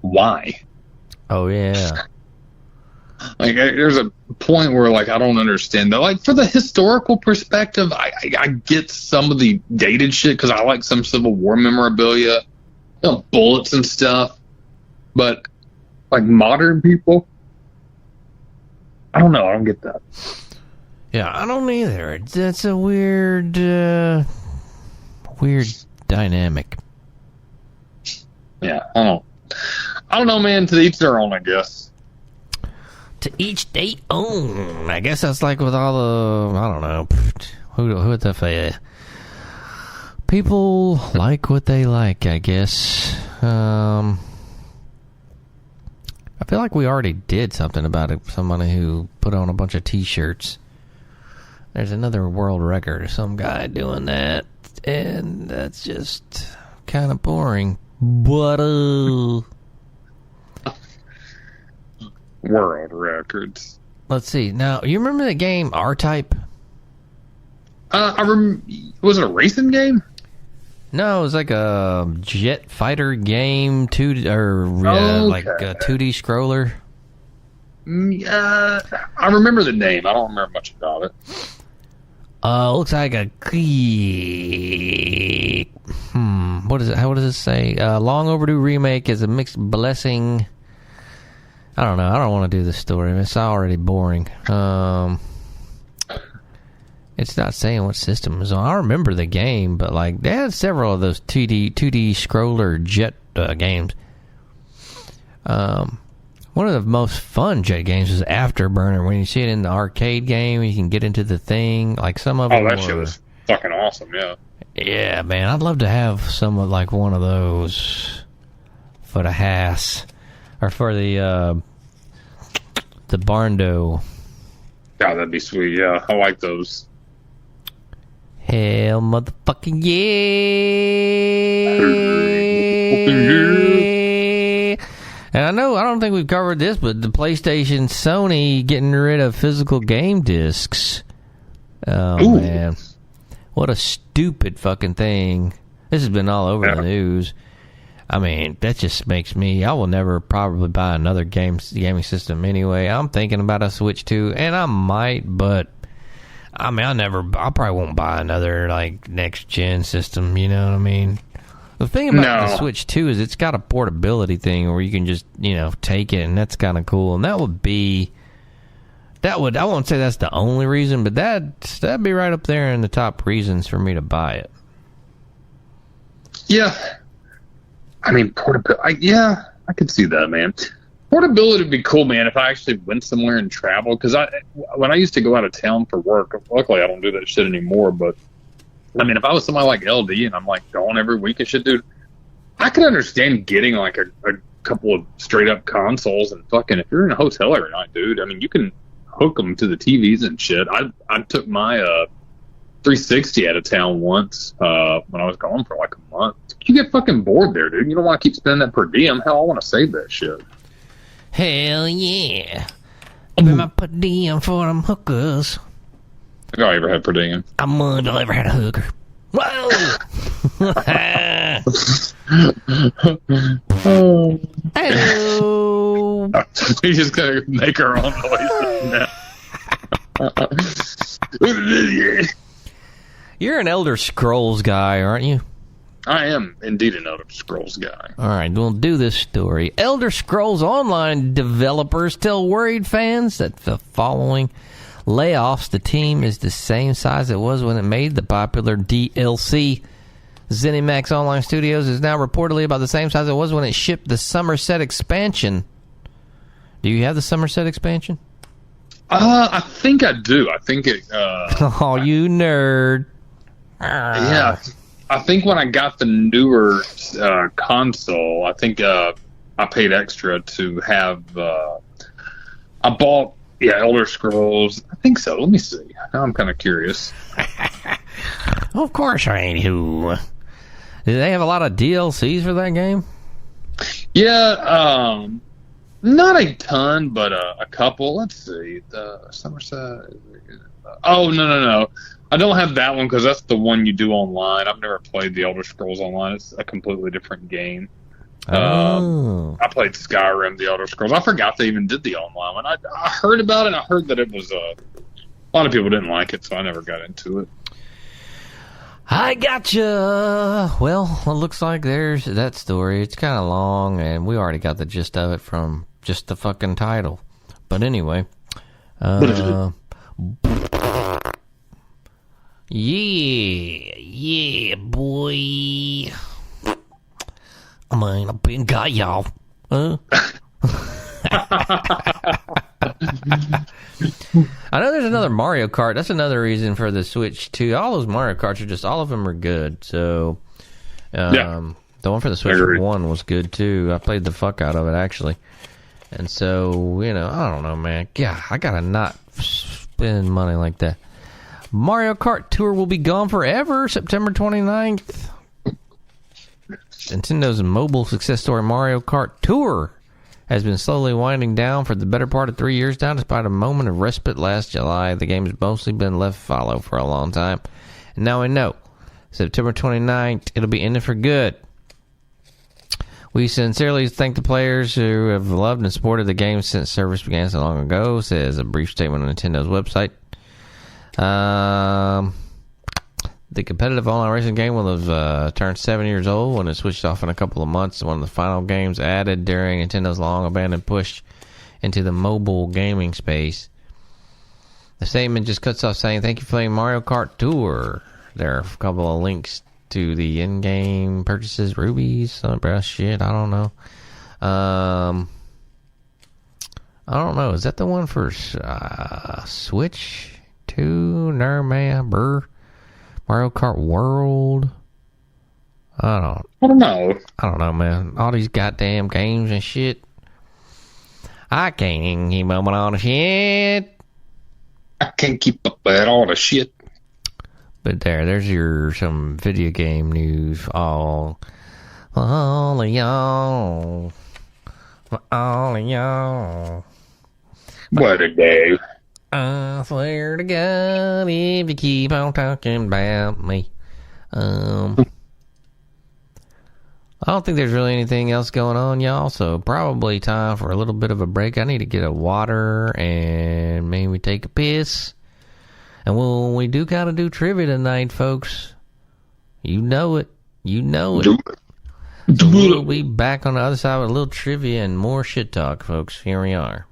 Why?
Oh, yeah.
Like, there's a point where, like, I don't understand that. Like, for the historical perspective, I get some of the dated shit because I like some Civil War memorabilia, you know, bullets and stuff. But, like, modern people, I don't know. I don't get that.
Yeah, I don't either. That's a weird dynamic.
Yeah, I don't know, man. To each their own, I guess.
To each their own. I guess that's like with all the, I don't know, who the fuck. People like what they like, I guess. I feel like we already did something about it. Somebody who put on a bunch of t-shirts. There's another world record of some guy doing that, and that's just kind of boring. But
world records.
Let's see. Now, you remember the game R-Type?
Was it a racing game?
No, it was like a jet fighter game, like a 2D scroller.
I remember the name. I don't remember much about it.
Looks like a what is it? What does it say? Long overdue remake is a mixed blessing. I don't know. I don't want to do this story. It's already boring. It's not saying what system it was on. I remember the game, but like they had several of those 2D scroller jet games. One of the most fun jet games was Afterburner. When you see it in the arcade game, you can get into the thing. Like some of them.
Oh, that shit was fucking awesome. Yeah.
Yeah, man. I'd love to have some of like one of those for the house or for the Barndo.
Yeah, that'd be sweet. Yeah, I like those.
Hell, motherfucking yeah! And I don't think we've covered this, but the PlayStation, Sony getting rid of physical game discs. Oh, ooh, man. What a stupid fucking thing. This has been all over the news. I mean, that just makes me... I will never probably buy another gaming system anyway. I'm thinking about a Switch 2, and I might, but... I mean, I probably won't buy another, like, next-gen system, you know what I mean? The thing about the Switch 2 is it's got a portability thing where you can just, take it, and that's kind of cool. And I won't say that's the only reason, but that'd be right up there in the top reasons for me to buy it.
Yeah. I mean, portability, I could see that, man. Portability would be cool, man, if I actually went somewhere and traveled. Because when I used to go out of town for work, luckily I don't do that shit anymore, but I mean, if I was somebody like LD and I'm like going every week and shit, dude, I could understand getting like a couple of straight up consoles and fucking, if you're in a hotel every night, dude, I mean, you can hook them to the TVs and shit. I took my 360 out of town once when I was gone for like a month. You get fucking bored there, dude. You don't want to keep spending that per diem. Hell, I want to save that shit.
Hell yeah. Give my per diem for them hookers.
Have y'all ever had per diem?
I'm ever had a hooker. Whoa! Hello.
We just gotta make our own noises now.
You're an Elder Scrolls guy, aren't you?
I am indeed an Elder Scrolls guy.
All right, we'll do this story. Elder Scrolls Online developers tell worried fans that the following layoffs, the team is the same size it was when it made the popular DLC. ZeniMax Online Studios is now reportedly about the same size it was when it shipped the Somerset expansion. Do you have the Somerset expansion?
I think I do. I think it...
oh, you nerd.
Yeah. I think when I got the newer console, I think I paid extra to have... I bought, Elder Scrolls. I think so. Let me see. Now I'm kind of curious.
Of course I ain't who. Do they have a lot of DLCs for that game?
Yeah, not a ton, but a couple. Let's see. The Somerset... Oh, no. I don't have that one because that's the one you do online. I've never played the Elder Scrolls Online. It's a completely different game. I played Skyrim, the Elder Scrolls. I forgot they even did the online one. I heard about it, and I heard that it was... a lot of people didn't like it, so I never got into it.
I gotcha. Well, it looks like there's that story. It's kind of long, and we already got the gist of it from just the fucking title. But anyway. Yeah, boy. I mean, I've been got y'all. I know there's another Mario Kart. That's another reason for the Switch too. All those Mario Karts are just, all of them are good. So, the one for the Switch 1 was good too. I played the fuck out of it actually. And so, I don't know, man. Yeah, I gotta not spend money like that. Mario Kart Tour will be gone forever, September 29th. Nintendo's mobile success story Mario Kart Tour has been slowly winding down for the better part of 3 years now, despite a moment of respite last July. The game has mostly been left fallow for a long time. And now we know, September 29th, it'll be ended for good. We sincerely thank the players who have loved and supported the game since service began so long ago, says a brief statement on Nintendo's website. The competitive online racing game will have turned 7 years old when it switched off in a couple of months. One of the final games added during Nintendo's long-abandoned push into the mobile gaming space. The statement just cuts off saying, "Thank you for playing Mario Kart Tour." There are a couple of links to the in-game purchases, rubies, some shit. I don't know. I don't know. Is that the one for Switch 2? Mario Kart World? I don't know, man. All these goddamn games and shit. I can't keep up with all the shit.
I can't keep up with all the shit.
But there's some video game news for all of y'all. For all of y'all.
What a day.
I swear to God, if you keep on talking about me. I don't think there's really anything else going on, y'all, so probably time for a little bit of a break. I need to get a water and maybe take a piss. And we do kind of do trivia tonight, folks. You know it. So we'll be back on the other side with a little trivia and more shit talk, folks. Here we are.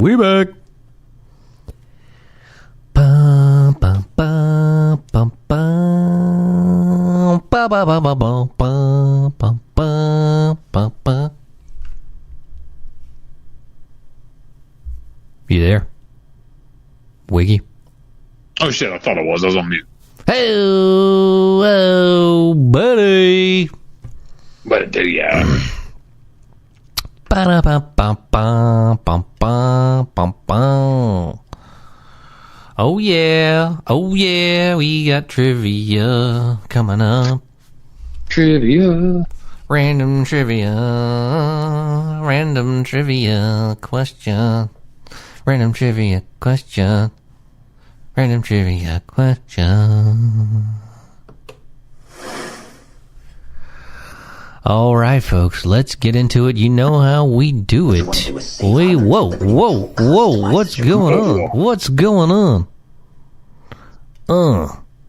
We back. Bum, bum, bum, bum, bum. Ba, ba, ba, ba, ba, bum, bum, bum, bum, bum. You there? Wiggy?
Oh shit, I thought I was on mute.
Hey, oh, buddy.
What it do, yeah?
Ba-da-ba-bum-bum-bum-bum-bum. Oh yeah, we got trivia coming up.
Trivia.
Random trivia question. Random trivia question. Random trivia question. All right, folks, let's get into it. You know how we do it. Whoa, what's going on? What's going on?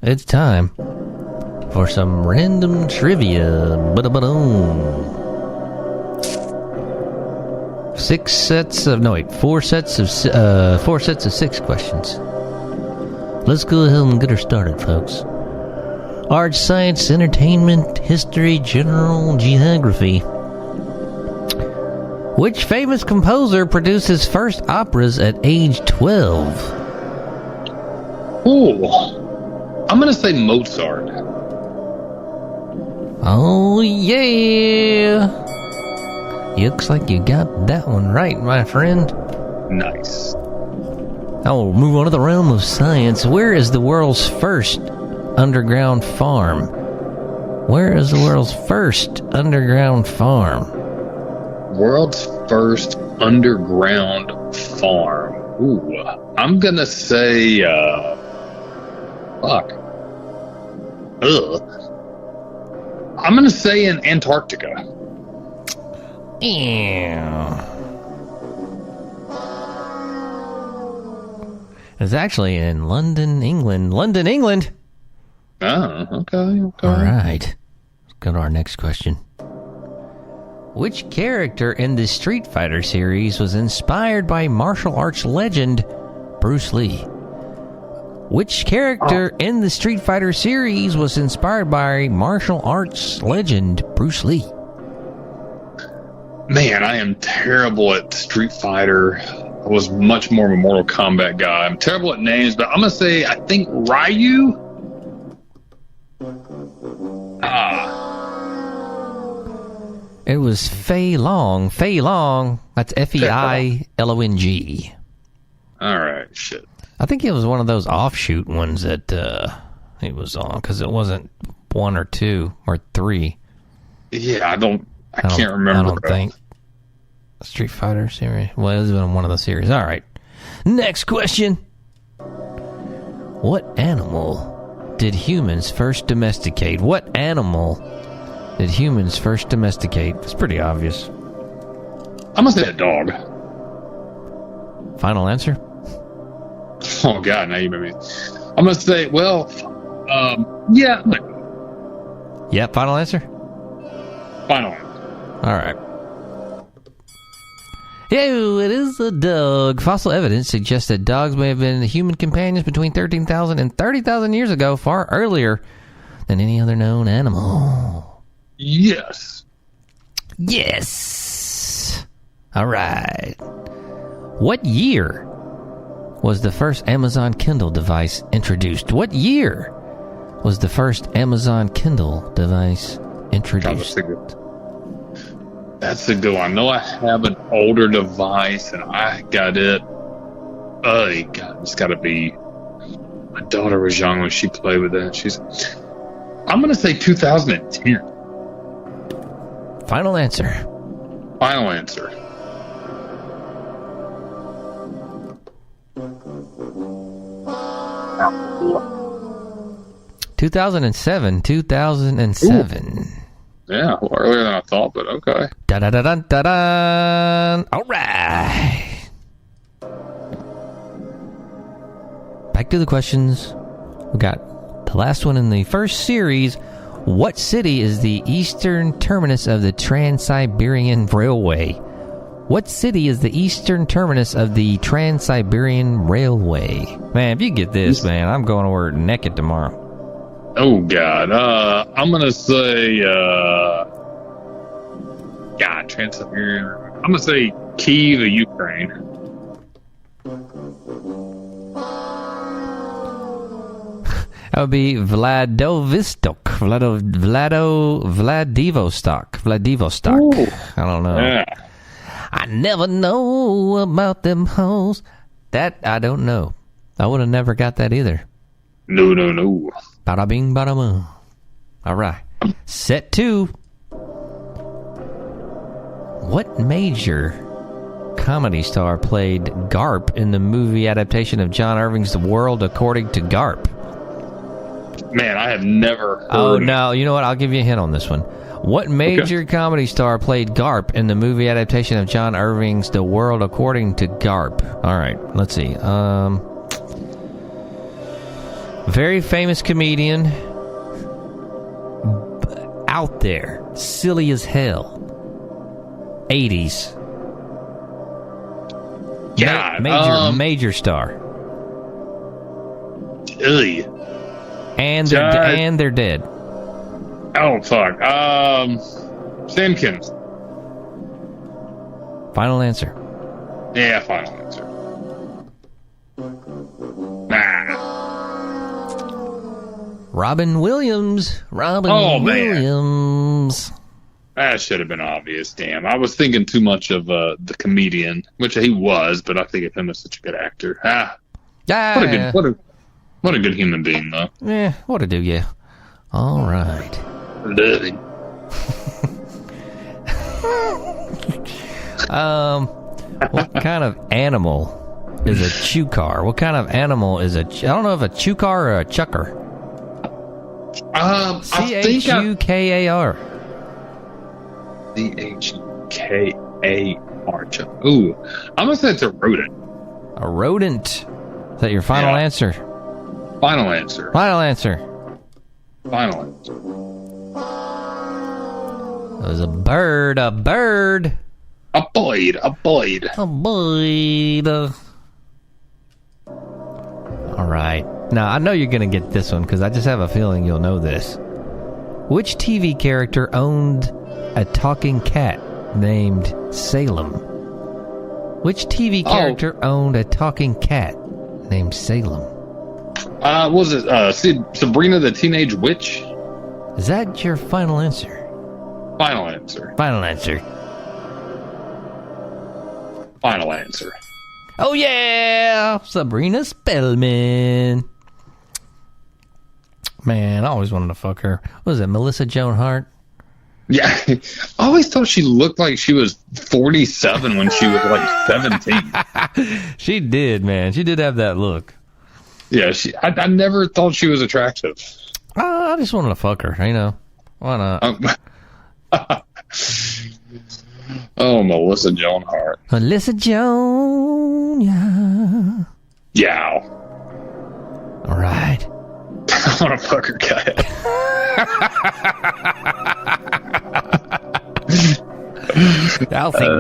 It's time for some random trivia. Ba-da-ba-doom. Four sets of 6 questions. Let's go ahead and get her started, folks. Art, science, entertainment, history, general geography. Which famous composer produced his first operas at age 12?
Ooh. I'm going to say Mozart.
Oh, yeah. Looks like you got that one right, my friend.
Nice.
Now we'll move on to the realm of science. Where is the world's first underground farm? Where is the world's first underground farm?
World's first underground farm. Ooh. I'm going to say, fuck. Ugh. I'm going to say in Antarctica.
Yeah. It's actually in London, England. London, England!
Oh, okay.
All right. Let's go to our next question. Which character in the Street Fighter series was inspired by martial arts legend Bruce Lee? Which character in the Street Fighter series was inspired by martial arts legend Bruce Lee?
Man, I am terrible at Street Fighter. I was much more of a Mortal Kombat guy. I'm terrible at names, but I'm going to say, I think Ryu?
It was Fei Long. Fei Long. That's Feilong.
All right, shit.
I think it was one of those offshoot ones that he was on, because it wasn't 1 or 2 or 3.
Yeah, I can't remember.
I don't think. Street Fighter series. Well, it was in one of the series. All right. Next question. What animal did humans first domesticate? What animal did humans first domesticate? It's pretty obvious.
I'm going to say a dog.
Final answer?
Oh, God, now you made me. I'm going to say, yeah.
Yeah, final answer?
Final answer.
All right. Yo, it is a dog. Fossil evidence suggests that dogs may have been human companions between 13,000 and 30,000 years ago, far earlier than any other known animal.
Yes.
Yes. All right. What year was the first Amazon Kindle device introduced? What year was the first Amazon Kindle device introduced?
That's a good one. I know I have an older device, and I got it. Oh, God, it's got to be. My daughter was young when she played with that. I'm going to say 2010.
Final answer.
Final answer.
Oh. 2007. 2007. Ooh.
Yeah, well, earlier than I thought, but okay.
Da-da-da-dun-da-dun. All right. Back to the questions. We got the last one in the first series. What city is the eastern terminus of the Trans-Siberian Railway? What city is the eastern terminus of the Trans-Siberian Railway? Man, if you get this, man, I'm going to work naked tomorrow.
Oh, God. I'm going to say, Trans-Siberian. I'm going to say Kyiv, Ukraine.
That would be Vladivostok. Vladivostok.
Ooh.
I don't know.
Yeah.
I never know about them hoes. That I don't know. I would have never got that either.
No.
Bada bing, bada boom. All right. Set 2. What major comedy star played Garp in the movie adaptation of John Irving's The World According to Garp?
Man, I have never heard.
Oh, no. You know what? I'll give you a hint on this one. What major comedy star played Garp in the movie adaptation of John Irving's The World According to Garp? All right. Let's see. Very famous comedian. Out there. Silly as hell. 80s.
God.
Major star.
Ugh.
And they're dead.
Oh, fuck. Simkins.
Final answer.
Yeah, final answer. Nah.
Robin Williams. Williams.
That should have been obvious, damn. I was thinking too much of the comedian, which he was, but I think of him as such a good actor. What a good human being, though.
Yeah, what a do, yeah. All right.
Love him.
What kind of animal is a chukar? What kind of animal is I don't know if a chukar or a chucker.
I think
Chukar.
Chukar. Ooh, I'm gonna say it's a rodent.
A rodent. Is that your final answer?
Final answer.
Final answer.
Final answer.
It was a bird. A bird.
A boyd.
A boyd. All right. Now, I know you're going to get this one because I just have a feeling you'll know this. Which TV character owned a talking cat named Salem? Which TV character owned a talking cat named Salem?
Was it Sabrina the Teenage Witch?
Is that your final answer?
Final answer.
Final answer.
Final answer.
Oh, yeah! Sabrina Spellman. Man, I always wanted to fuck her. What was it, Melissa Joan Hart?
Yeah. I always thought she looked like she was 47 when she was like 17.
She did, man. She did have that look.
Yeah, I never thought she was attractive.
I just wanted to fuck her, you know. Why not?
Oh, Melissa Joan Hart.
Melissa Joan, yeah.
Yeah.
All right.
I want to fuck her cat.
I'll think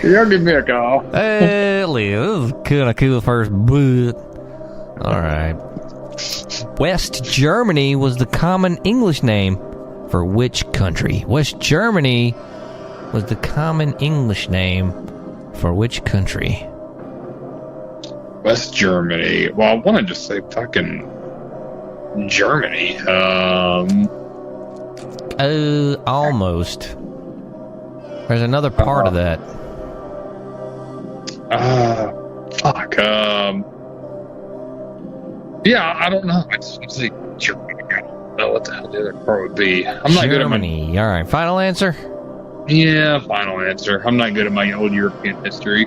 Y'all give me a call.
Hey, this is kind of cool first boot. All right. West Germany was the common English name for which country? West Germany was the common English name for which country?
West Germany. Well, I want to just say fucking Germany.
Almost. There's another part of that.
Fuck. Yeah, I don't know. It's like Germany. I don't know what the hell the other part would be. I'm not good at
Germany. All right. Final answer?
Yeah, final answer. I'm not good at my old European history.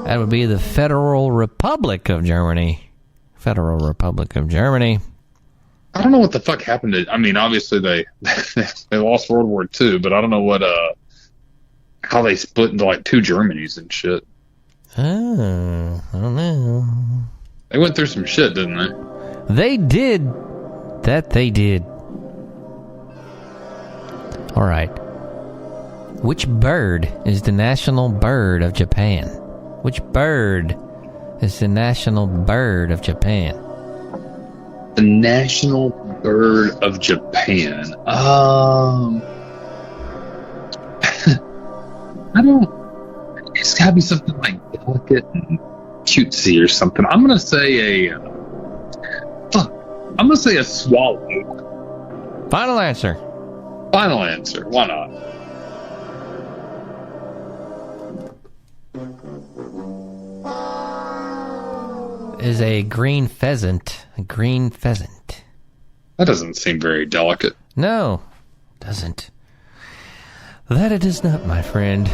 That would be the Federal Republic of Germany. Federal Republic of Germany.
I don't know what the fuck happened to. I mean, obviously they lost World War II, but I don't know what how they split into like two Germanys and shit.
Oh, I don't know.
They went through some shit, didn't they?
They did. That they did. All right. Which bird is the national bird of Japan? Which bird is the national bird of Japan?
The national bird of Japan. I don't. It's gotta be something like delicate and cutesy or something. I'm gonna say a swallow.
Final answer.
Final answer. Why not?
Is a green pheasant. A green pheasant.
That doesn't seem very delicate.
No, doesn't. That it is not, my friend.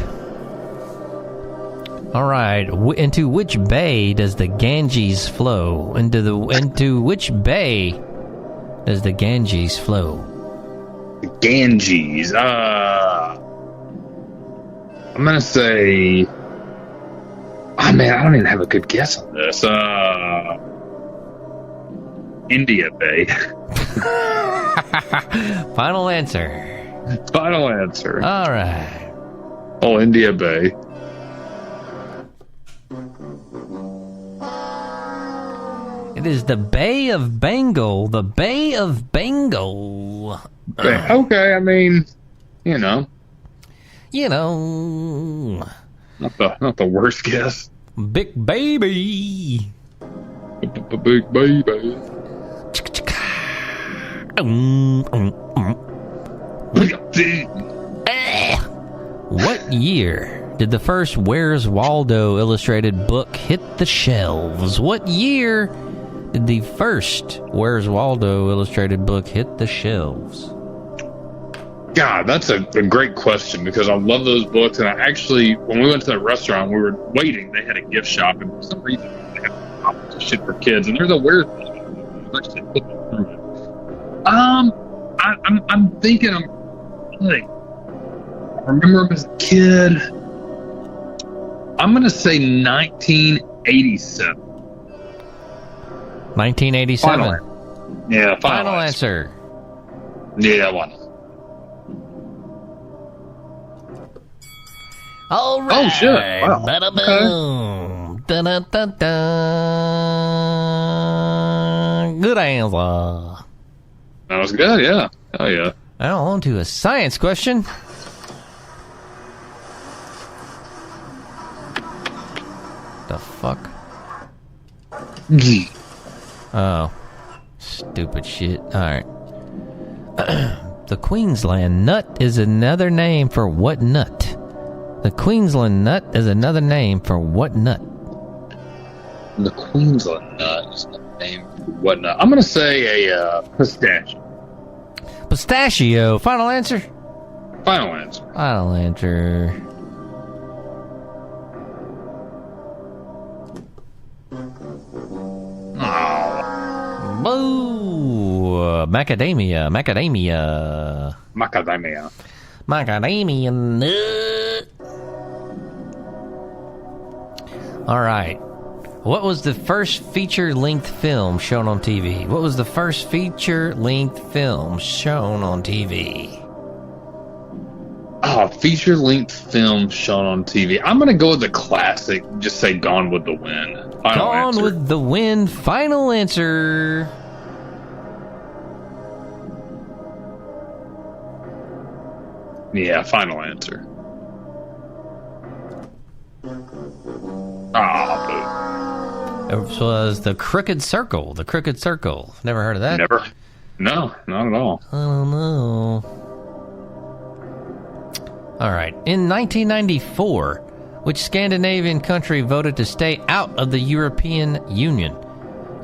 All right. Into which bay does the Ganges flow? Into which bay does the Ganges flow?
The Ganges. I'm gonna say. Oh man, I don't even have a good guess on this. India Bay.
Final answer.
Final answer.
All right.
Oh, India Bay.
It is the Bay of Bengal. The Bay of Bengal.
Okay, I mean, you know,
You know,
not the worst guess.
big baby.
Big baby.
What year did the first Where's Waldo illustrated book hit the shelves? What year did the first Where's Waldo illustrated book hit the shelves?
God, that's a great question because I love those books. And I actually, when we went to the restaurant, we were waiting. They had a gift shop, and for some reason, they had a shit for kids. And there's a Where's Waldo. I actually put them through it. I'm thinking, I remember him as a kid. I'm going to say 1987.
1987.
Yeah,
Final answer.
Yeah, one.
All right.
Oh, shit. Wow.
Bada boom. Da da da da. Good answer.
That was good, yeah. Oh, yeah.
Now on to a science question. The fuck? Oh. Stupid shit. Alright. The Queensland nut is another name for what nut? The Queensland nut is another name for what nut?
The Queensland nut is the name for what nut? I'm going to say a pistachio.
Pistachio. Final answer?
Final answer.
Final answer.
Oh.
Boo! Macadamia. Macadamia.
Macadamia.
Macadamia nut. All right. What was the first feature-length film shown on TV? What was the first feature-length film shown on TV?
Oh, feature-length film shown on TV. I'm going to go with the classic. Just say Gone with the Wind. Final
Gone
answer.
with the Wind. Final answer.
Yeah, final answer. Ah,
It was The Crooked Circle. The Crooked Circle. Never heard of that?
never. No, not at all.
I don't know. All right. In 1994, which Scandinavian country voted to stay out of the European Union?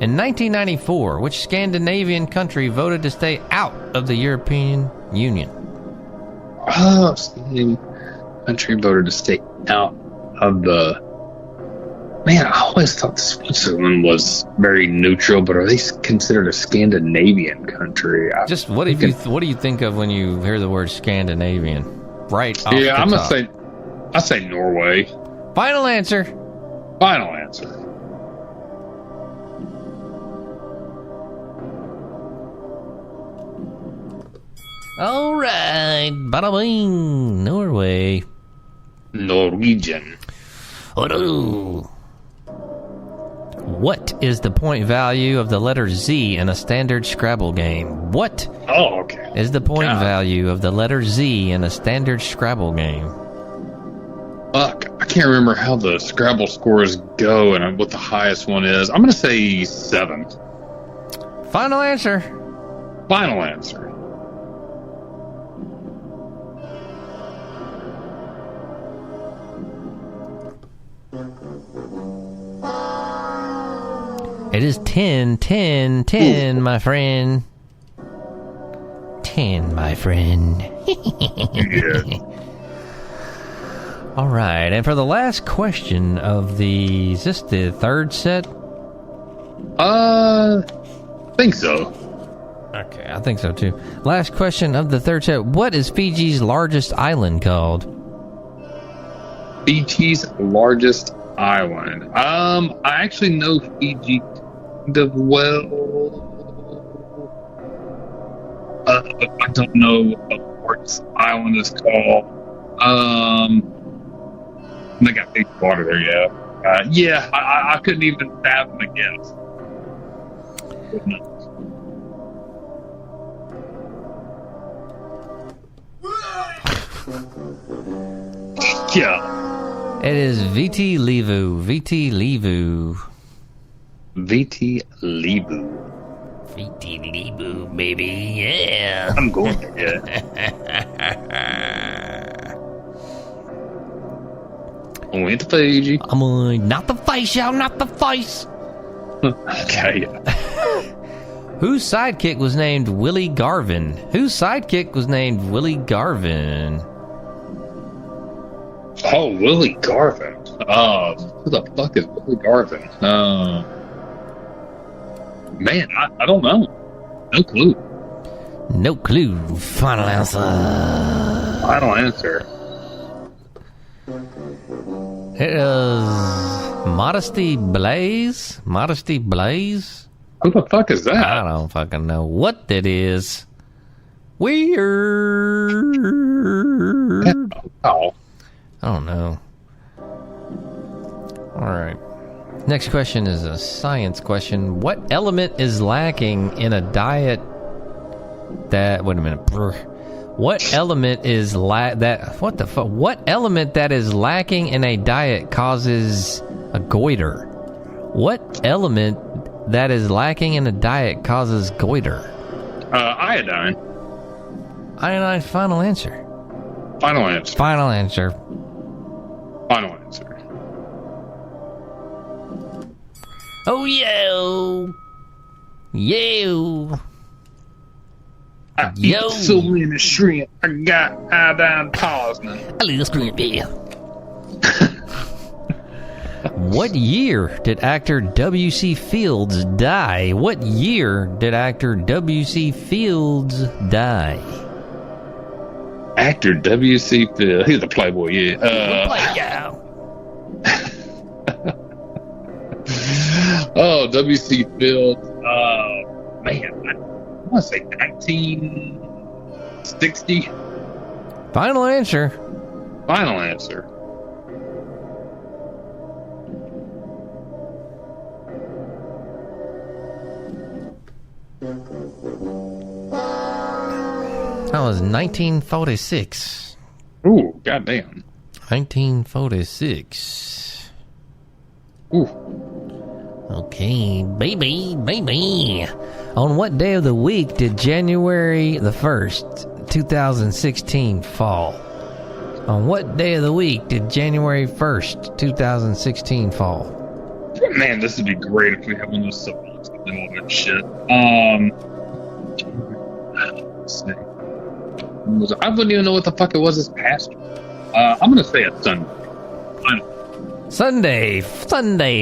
In 1994, which Scandinavian country voted to stay out of the European Union?
Oh, the country voted to stay out of the. Man, I always thought Switzerland was very neutral, but are they considered a Scandinavian country?
Just what do you think of when you hear the word Scandinavian? Right. Off
Yeah,
the
I'm
top.
gonna say. I say Norway.
Final answer.
Final answer.
All right, bada bing, Norway.
Norwegian.
Oh, what is the point value of the letter Z in a standard Scrabble game? What
Oh, okay.
is the point
God.
value of the letter Z in a standard Scrabble game?
Fuck, I can't remember how the Scrabble scores go and what the highest one is. I'm going to say 7.
Final answer.
Final answer.
It is 10, 10, 10, my friend. 10, my friend.
Yeah.
All right, and for the last question of the... Is this the third set?
Think so.
Okay, I think so too. Last question of the third set. What is Fiji's largest island called?
Fiji's largest island. I actually know Fiji kind of well. But I don't know what the largest island is called. They got big water there, yeah. I couldn't even fathom a guess. Yeah.
It is Viti Levu. Viti Levu.
VT Lebu.
Viti Levu, baby. Yeah.
I'm going there. I went to Fiji.
I'm on. Not the face, y'all. Not the face.
Okay.
Whose sidekick was named Willie Garvin? Whose sidekick was named Willie Garvin?
Oh, Willie Garvin. Who the fuck is Willie Garvin? Man, I don't know. No clue.
No clue. Final answer.
Final answer.
It is Modesty Blaze. Modesty Blaze.
Who the fuck is that?
I don't fucking know what that is. Weird.
Oh.
I don't know. All right. Next question is a science question. What element is lacking in a diet that... Wait a minute. What element is what the fuck? What element that is lacking in a diet causes a goiter? What element that is lacking in a diet causes goiter?
Iodine.
Iodine. Final answer.
Final answer.
Final answer.
Final answer.
Oh, yo. Yo.
I
Yo.
eat so many shrimp. I got iodine poisoning.
A little screen beer. What year did actor W.C. Fields die? What year did actor W.C. Fields die?
Actor W.C. Fields. He's a playboy, yeah. Oh, W.C. Fields. Man, I want to say 1960.
Final answer.
Final answer.
That was 1946.
Ooh, goddamn.
1946.
Ooh.
Okay, baby. On what day of the week did January the 1st, 2016 fall? On what day of the week did January 1st, 2016 fall?
Man, this would be great if we had one of those subjects and all that shit. Let's see. I wouldn't even know what the fuck it was this past year. I'm gonna say it's Sunday.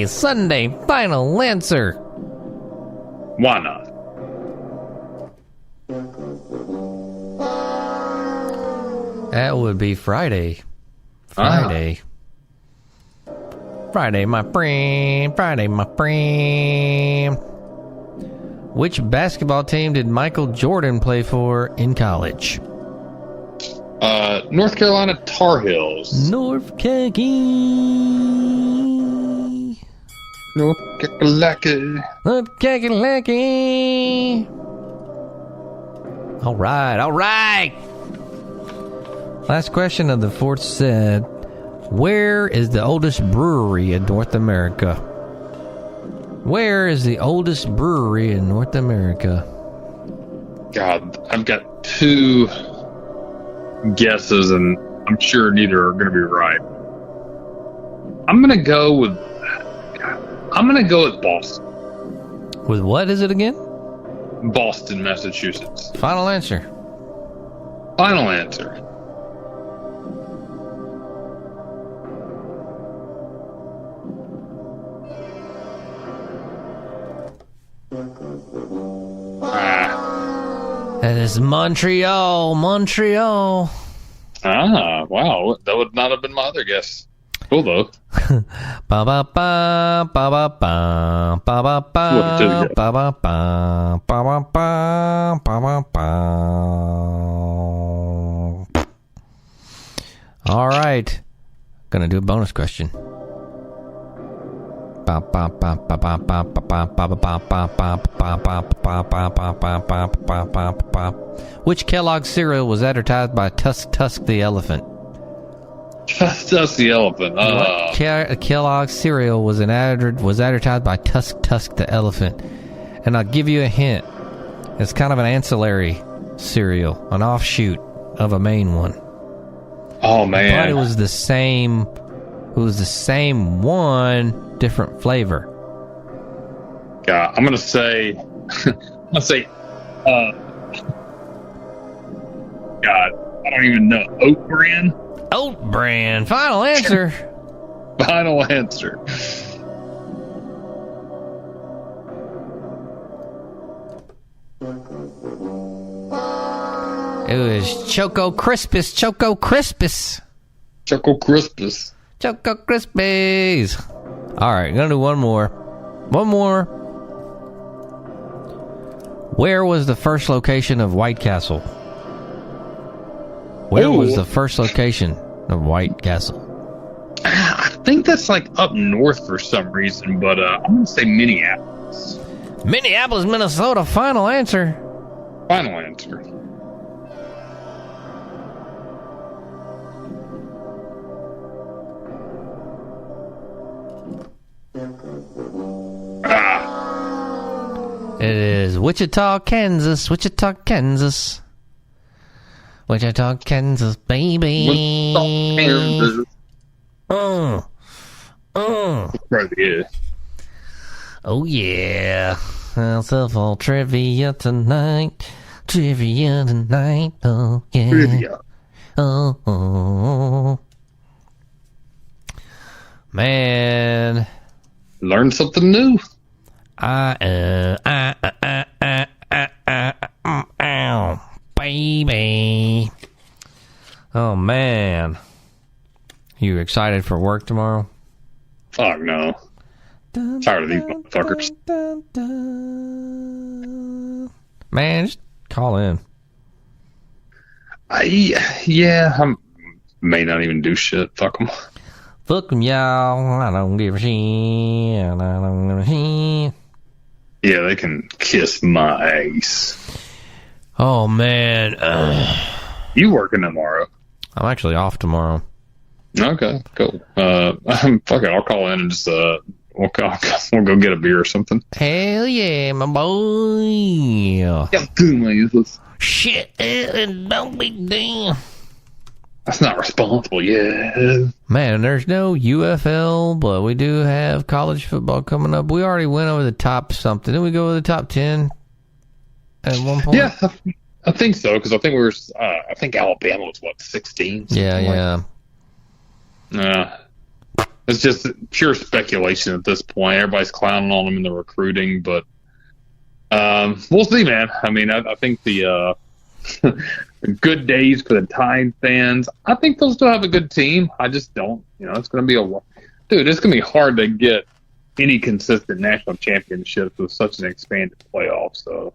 Sunday. Final answer.
Why not?
That would be Friday. Friday, my friend. Friday, my friend. Which basketball team did Michael Jordan play for in college?
North Carolina Tar Heels.
North Kakalaki.
North Kakalaki.
North Kakalaki. All right. Last question of the fourth set. Where is the oldest brewery in North America? Where is the oldest brewery in North America?
God, I've got two guesses, and I'm sure neither are going to be right. I'm going to go with Boston.
With what is it again?
Boston, Massachusetts.
Final answer.
Final answer.
That is Montreal.
Ah, wow. That would not have been my other guess. Cool, though.
Ba ba ba ba ba ba ba ba ba ba ba ba ba ba ba. All right, gonna do a bonus question. Which Kellogg cereal was advertised by Tusk the elephant?
Tusk the elephant.
Kellogg cereal was advertised by Tusk the elephant, and I'll give you a hint. It's kind of an ancillary cereal, an offshoot of a main one.
Oh man!
But it was the same. It was the same one, different flavor.
God, I'm gonna say. God, I don't even know. Oat Bran.
Oat Bran. Final answer.
Final answer.
It was Choco Crispus. Choco Crispus.
Choco Crispus.
Choco Crispies. All right, gonna do one more. Where was the first location of White Castle? Where was the first location of White Castle?
I think that's like up north for some reason, but I'm gonna say Minneapolis.
Minneapolis, Minnesota. Final answer.
Final answer.
It is Wichita, Kansas. Wichita, Kansas. Wichita, Kansas, baby.
Wichita, Kansas. Right, yeah.
Oh, yeah. All trivia tonight. Trivia tonight. Oh, yeah.
Trivia.
Oh. Man.
Learn something new.
Baby. Oh, man. You excited for work tomorrow?
Fuck no. Tired of these motherfuckers.
Man, just call in.
I may not even do shit. Fuck them.
Fuck them, y'all. I don't give a shit. I don't give a shit.
Yeah, they can kiss my ass.
Oh, man.
You working tomorrow?
I'm actually off tomorrow.
Okay, cool. Fuck it, I'll call in and just we'll go get a beer or something.
Hell yeah, my boy.
Yeah, useless.
Shit, don't be damn.
That's not responsible, yeah.
Man, there's no UFL, but we do have college football coming up. We already went over the top something. Didn't we go over the top 10 at one point?
Yeah, I think so, because I think I think Alabama was, 16?
Yeah.
It's just pure speculation at this point. Everybody's clowning on them in the recruiting, but we'll see, man. I mean, I think the good days for the Tide fans. I think they'll still have a good team. I just don't. It's going to be dude, it's going to be hard to get any consistent national championships with such an expanded playoff. So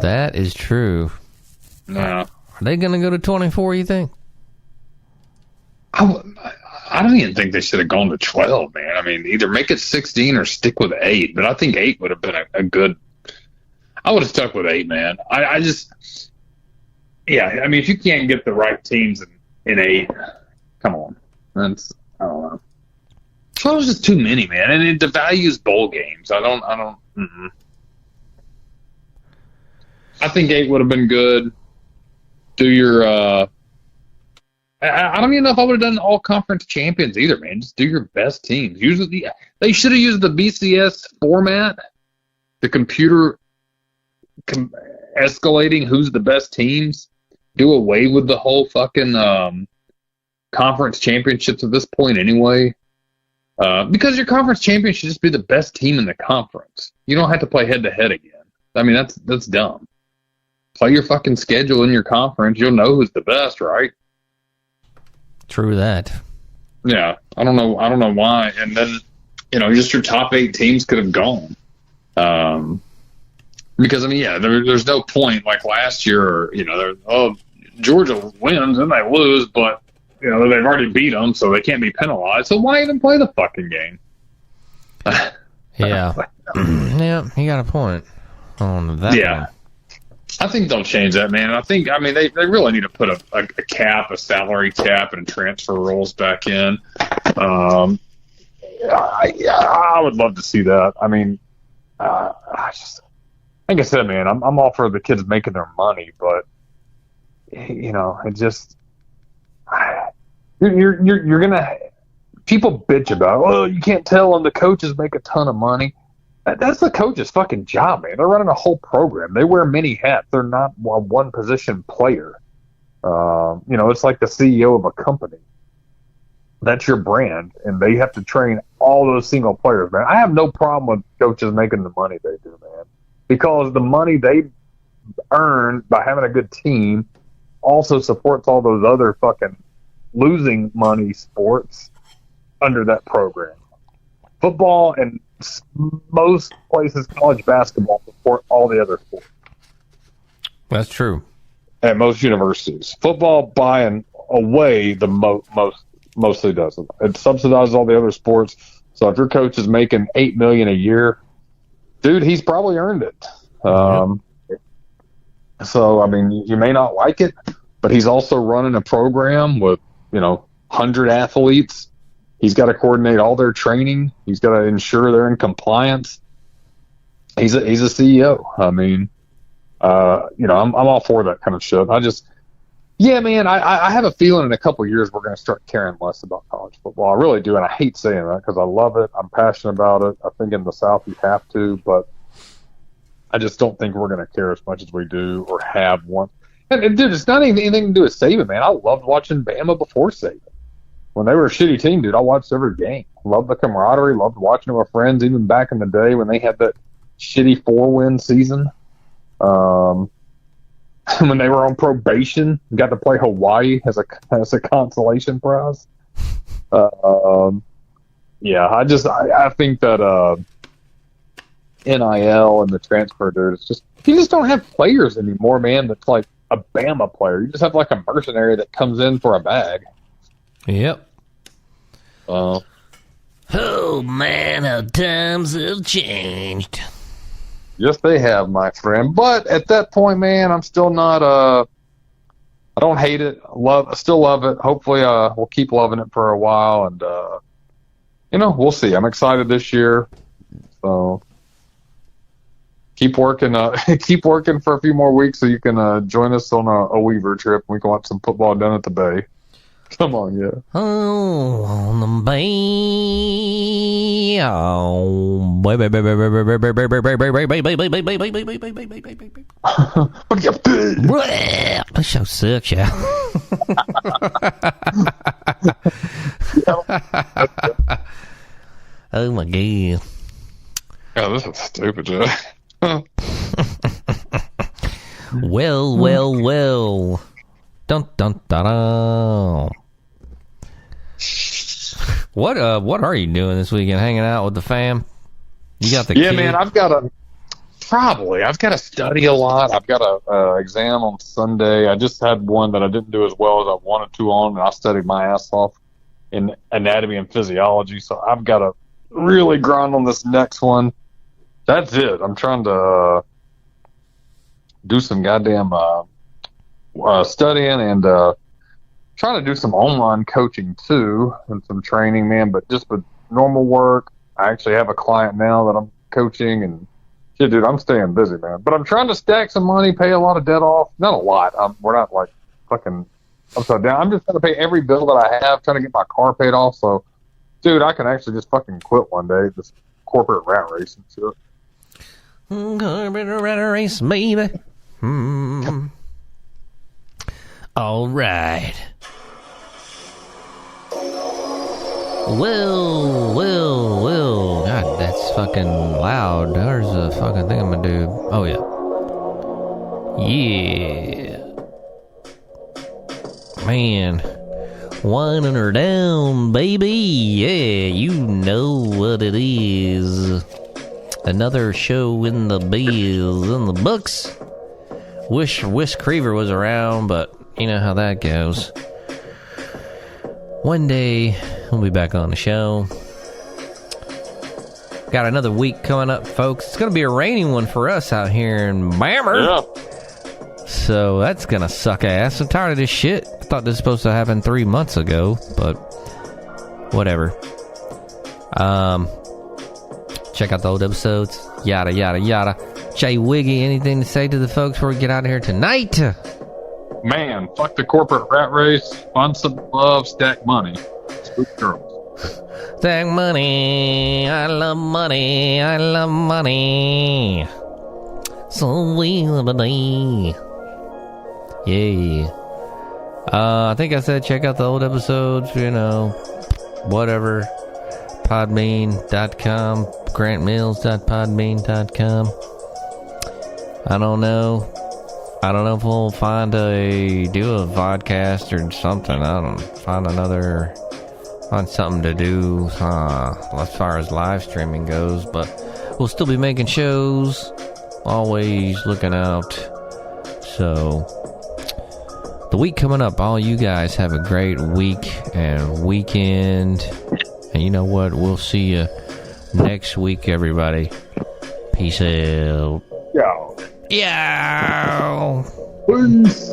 that is true.
No.
Are they going to go to 24, you think?
I don't even think they should have gone to 12, man. I mean, either make it 16 or stick with 8. But I think 8 would have been a good. I would have stuck with 8, man. I just, yeah. I mean, if you can't get the right teams in 8, come on. I don't know. 12 is just too many, man, and it devalues bowl games. I don't. I think 8 would have been good. Do your. I don't even know if I would have done all conference champions either, man. Just do your best teams. They should have used the BCS format, the computer escalating who's the best teams. Do away with the whole fucking conference championships at this point anyway. Because your conference champion should just be the best team in the conference. You don't have to play head-to-head again. I mean, that's dumb. Play your fucking schedule in your conference. You'll know who's the best, right?
True that.
Yeah, I don't know why. And then, just your top 8 teams could have gone. Because I mean, yeah, there's no point like last year. Georgia wins and they lose, but they've already beat them, so they can't be penalized. So why even play the fucking game?
Yeah, yeah, you got a point on that.
Yeah.
One.
I think they'll change that, man. They really need to put a cap, a salary cap, and transfer rules back in. I would love to see that. I mean, like I said, man, I'm all for the kids making their money, but it just you're gonna people bitch about. Oh, you can't tell them the coaches make a ton of money. That's the coach's fucking job, man. They're running a whole program. They wear many hats. They're not a one-position player. It's like the CEO of a company. That's your brand, and they have to train all those single players, man. I have no problem with coaches making the money they do, man, because the money they earn by having a good team also supports all those other fucking losing money sports under that program. Football and most places, college basketball, support all the other sports.
That's true.
At most universities, football by and away the mostly doesn't. It subsidizes all the other sports. So if your coach is making $8 million a year, dude, he's probably earned it. So I mean, you may not like it, but he's also running a program with 100 athletes. He's got to coordinate all their training. He's got to ensure they're in compliance. He's a CEO. I mean, I'm all for that kind of shit. Man, I have a feeling in a couple of years we're going to start caring less about college football. I really do, and I hate saying that because I love it. I'm passionate about it. I think in the South you have to, but I just don't think we're going to care as much as we do or have one. And dude, it's not even anything to do with Saban, man. I loved watching Bama before Saban. When they were a shitty team, dude, I watched every game. Loved the camaraderie. Loved watching it with friends, even back in the day when they had that shitty 4-win season. When they were on probation, got to play Hawaii as a consolation prize. I think that NIL and the transfer, dude, it's just you just don't have players anymore, man. That's like a Bama player. You just have like a mercenary that comes in for a bag.
Yep. Oh man, how times have changed.
Yes, they have, my friend. But at that point, man, I'm still not. I don't hate it. I still love it. Hopefully, we'll keep loving it for a while, and we'll see. I'm excited this year, so keep working. Keep working for a few more weeks, so you can join us on a Weaver trip. We can watch some football down at the Bay. Come on, yeah.
Oh, on the bay. This show sucks, yeah. Oh my god.
Yeah, this is stupid, Jay.
Well. Dun dun dun dun. What are you doing this weekend? Hanging out with the fam? You got the kid?
Man, I've got to study a lot. I've got a exam on Sunday. I just had one that I didn't do as well as I wanted to on, and I studied my ass off in anatomy and physiology. So I've got to really grind on this next one. That's it. I'm trying to do some goddamn studying and trying to do some online coaching too and some training, man. But just with normal work, I actually have a client now that I'm coaching and shit, dude. I'm staying busy, man. But I'm trying to stack some money, pay a lot of debt off. Not a lot. We're not like fucking upside down. I'm just trying to pay every bill that I have, trying to get my car paid off. So, dude, I can actually just fucking quit one day. This corporate rat race and shit.
Corporate rat race, baby. All right. Will. God, that's fucking loud. There's a fucking thing I'm gonna do. Oh, yeah. Man. Winding her down, baby. Yeah, you know what it is. Another show in the bills, in the books. Wish Creever was around, but you know how that goes. One day, we'll be back on the show. Got another week coming up, folks. It's going to be a rainy one for us out here in Bammer.
Yeah.
So that's going to suck ass. I'm tired of this shit. I thought this was supposed to happen 3 months ago, but whatever. Check out the old episodes. Yada, yada, yada. Jay Wiggy, anything to say to the folks before we get out of here tonight?
Man, fuck the corporate rat race. Find some love, stack money. Spook girls.
Stack money. I love money. I love money. So will be. Yeah. I think I said check out the old episodes, you know, whatever. Podbean.com, grantmills.podbean.com. I don't know if we'll do a podcast or something. Find something to do as far as live streaming goes, but we'll still be making shows, always looking out. So the week coming up, all you guys have a great week and weekend. And you know what? We'll see you next week, everybody. Peace out.
Yo.
Yeah.
Peace.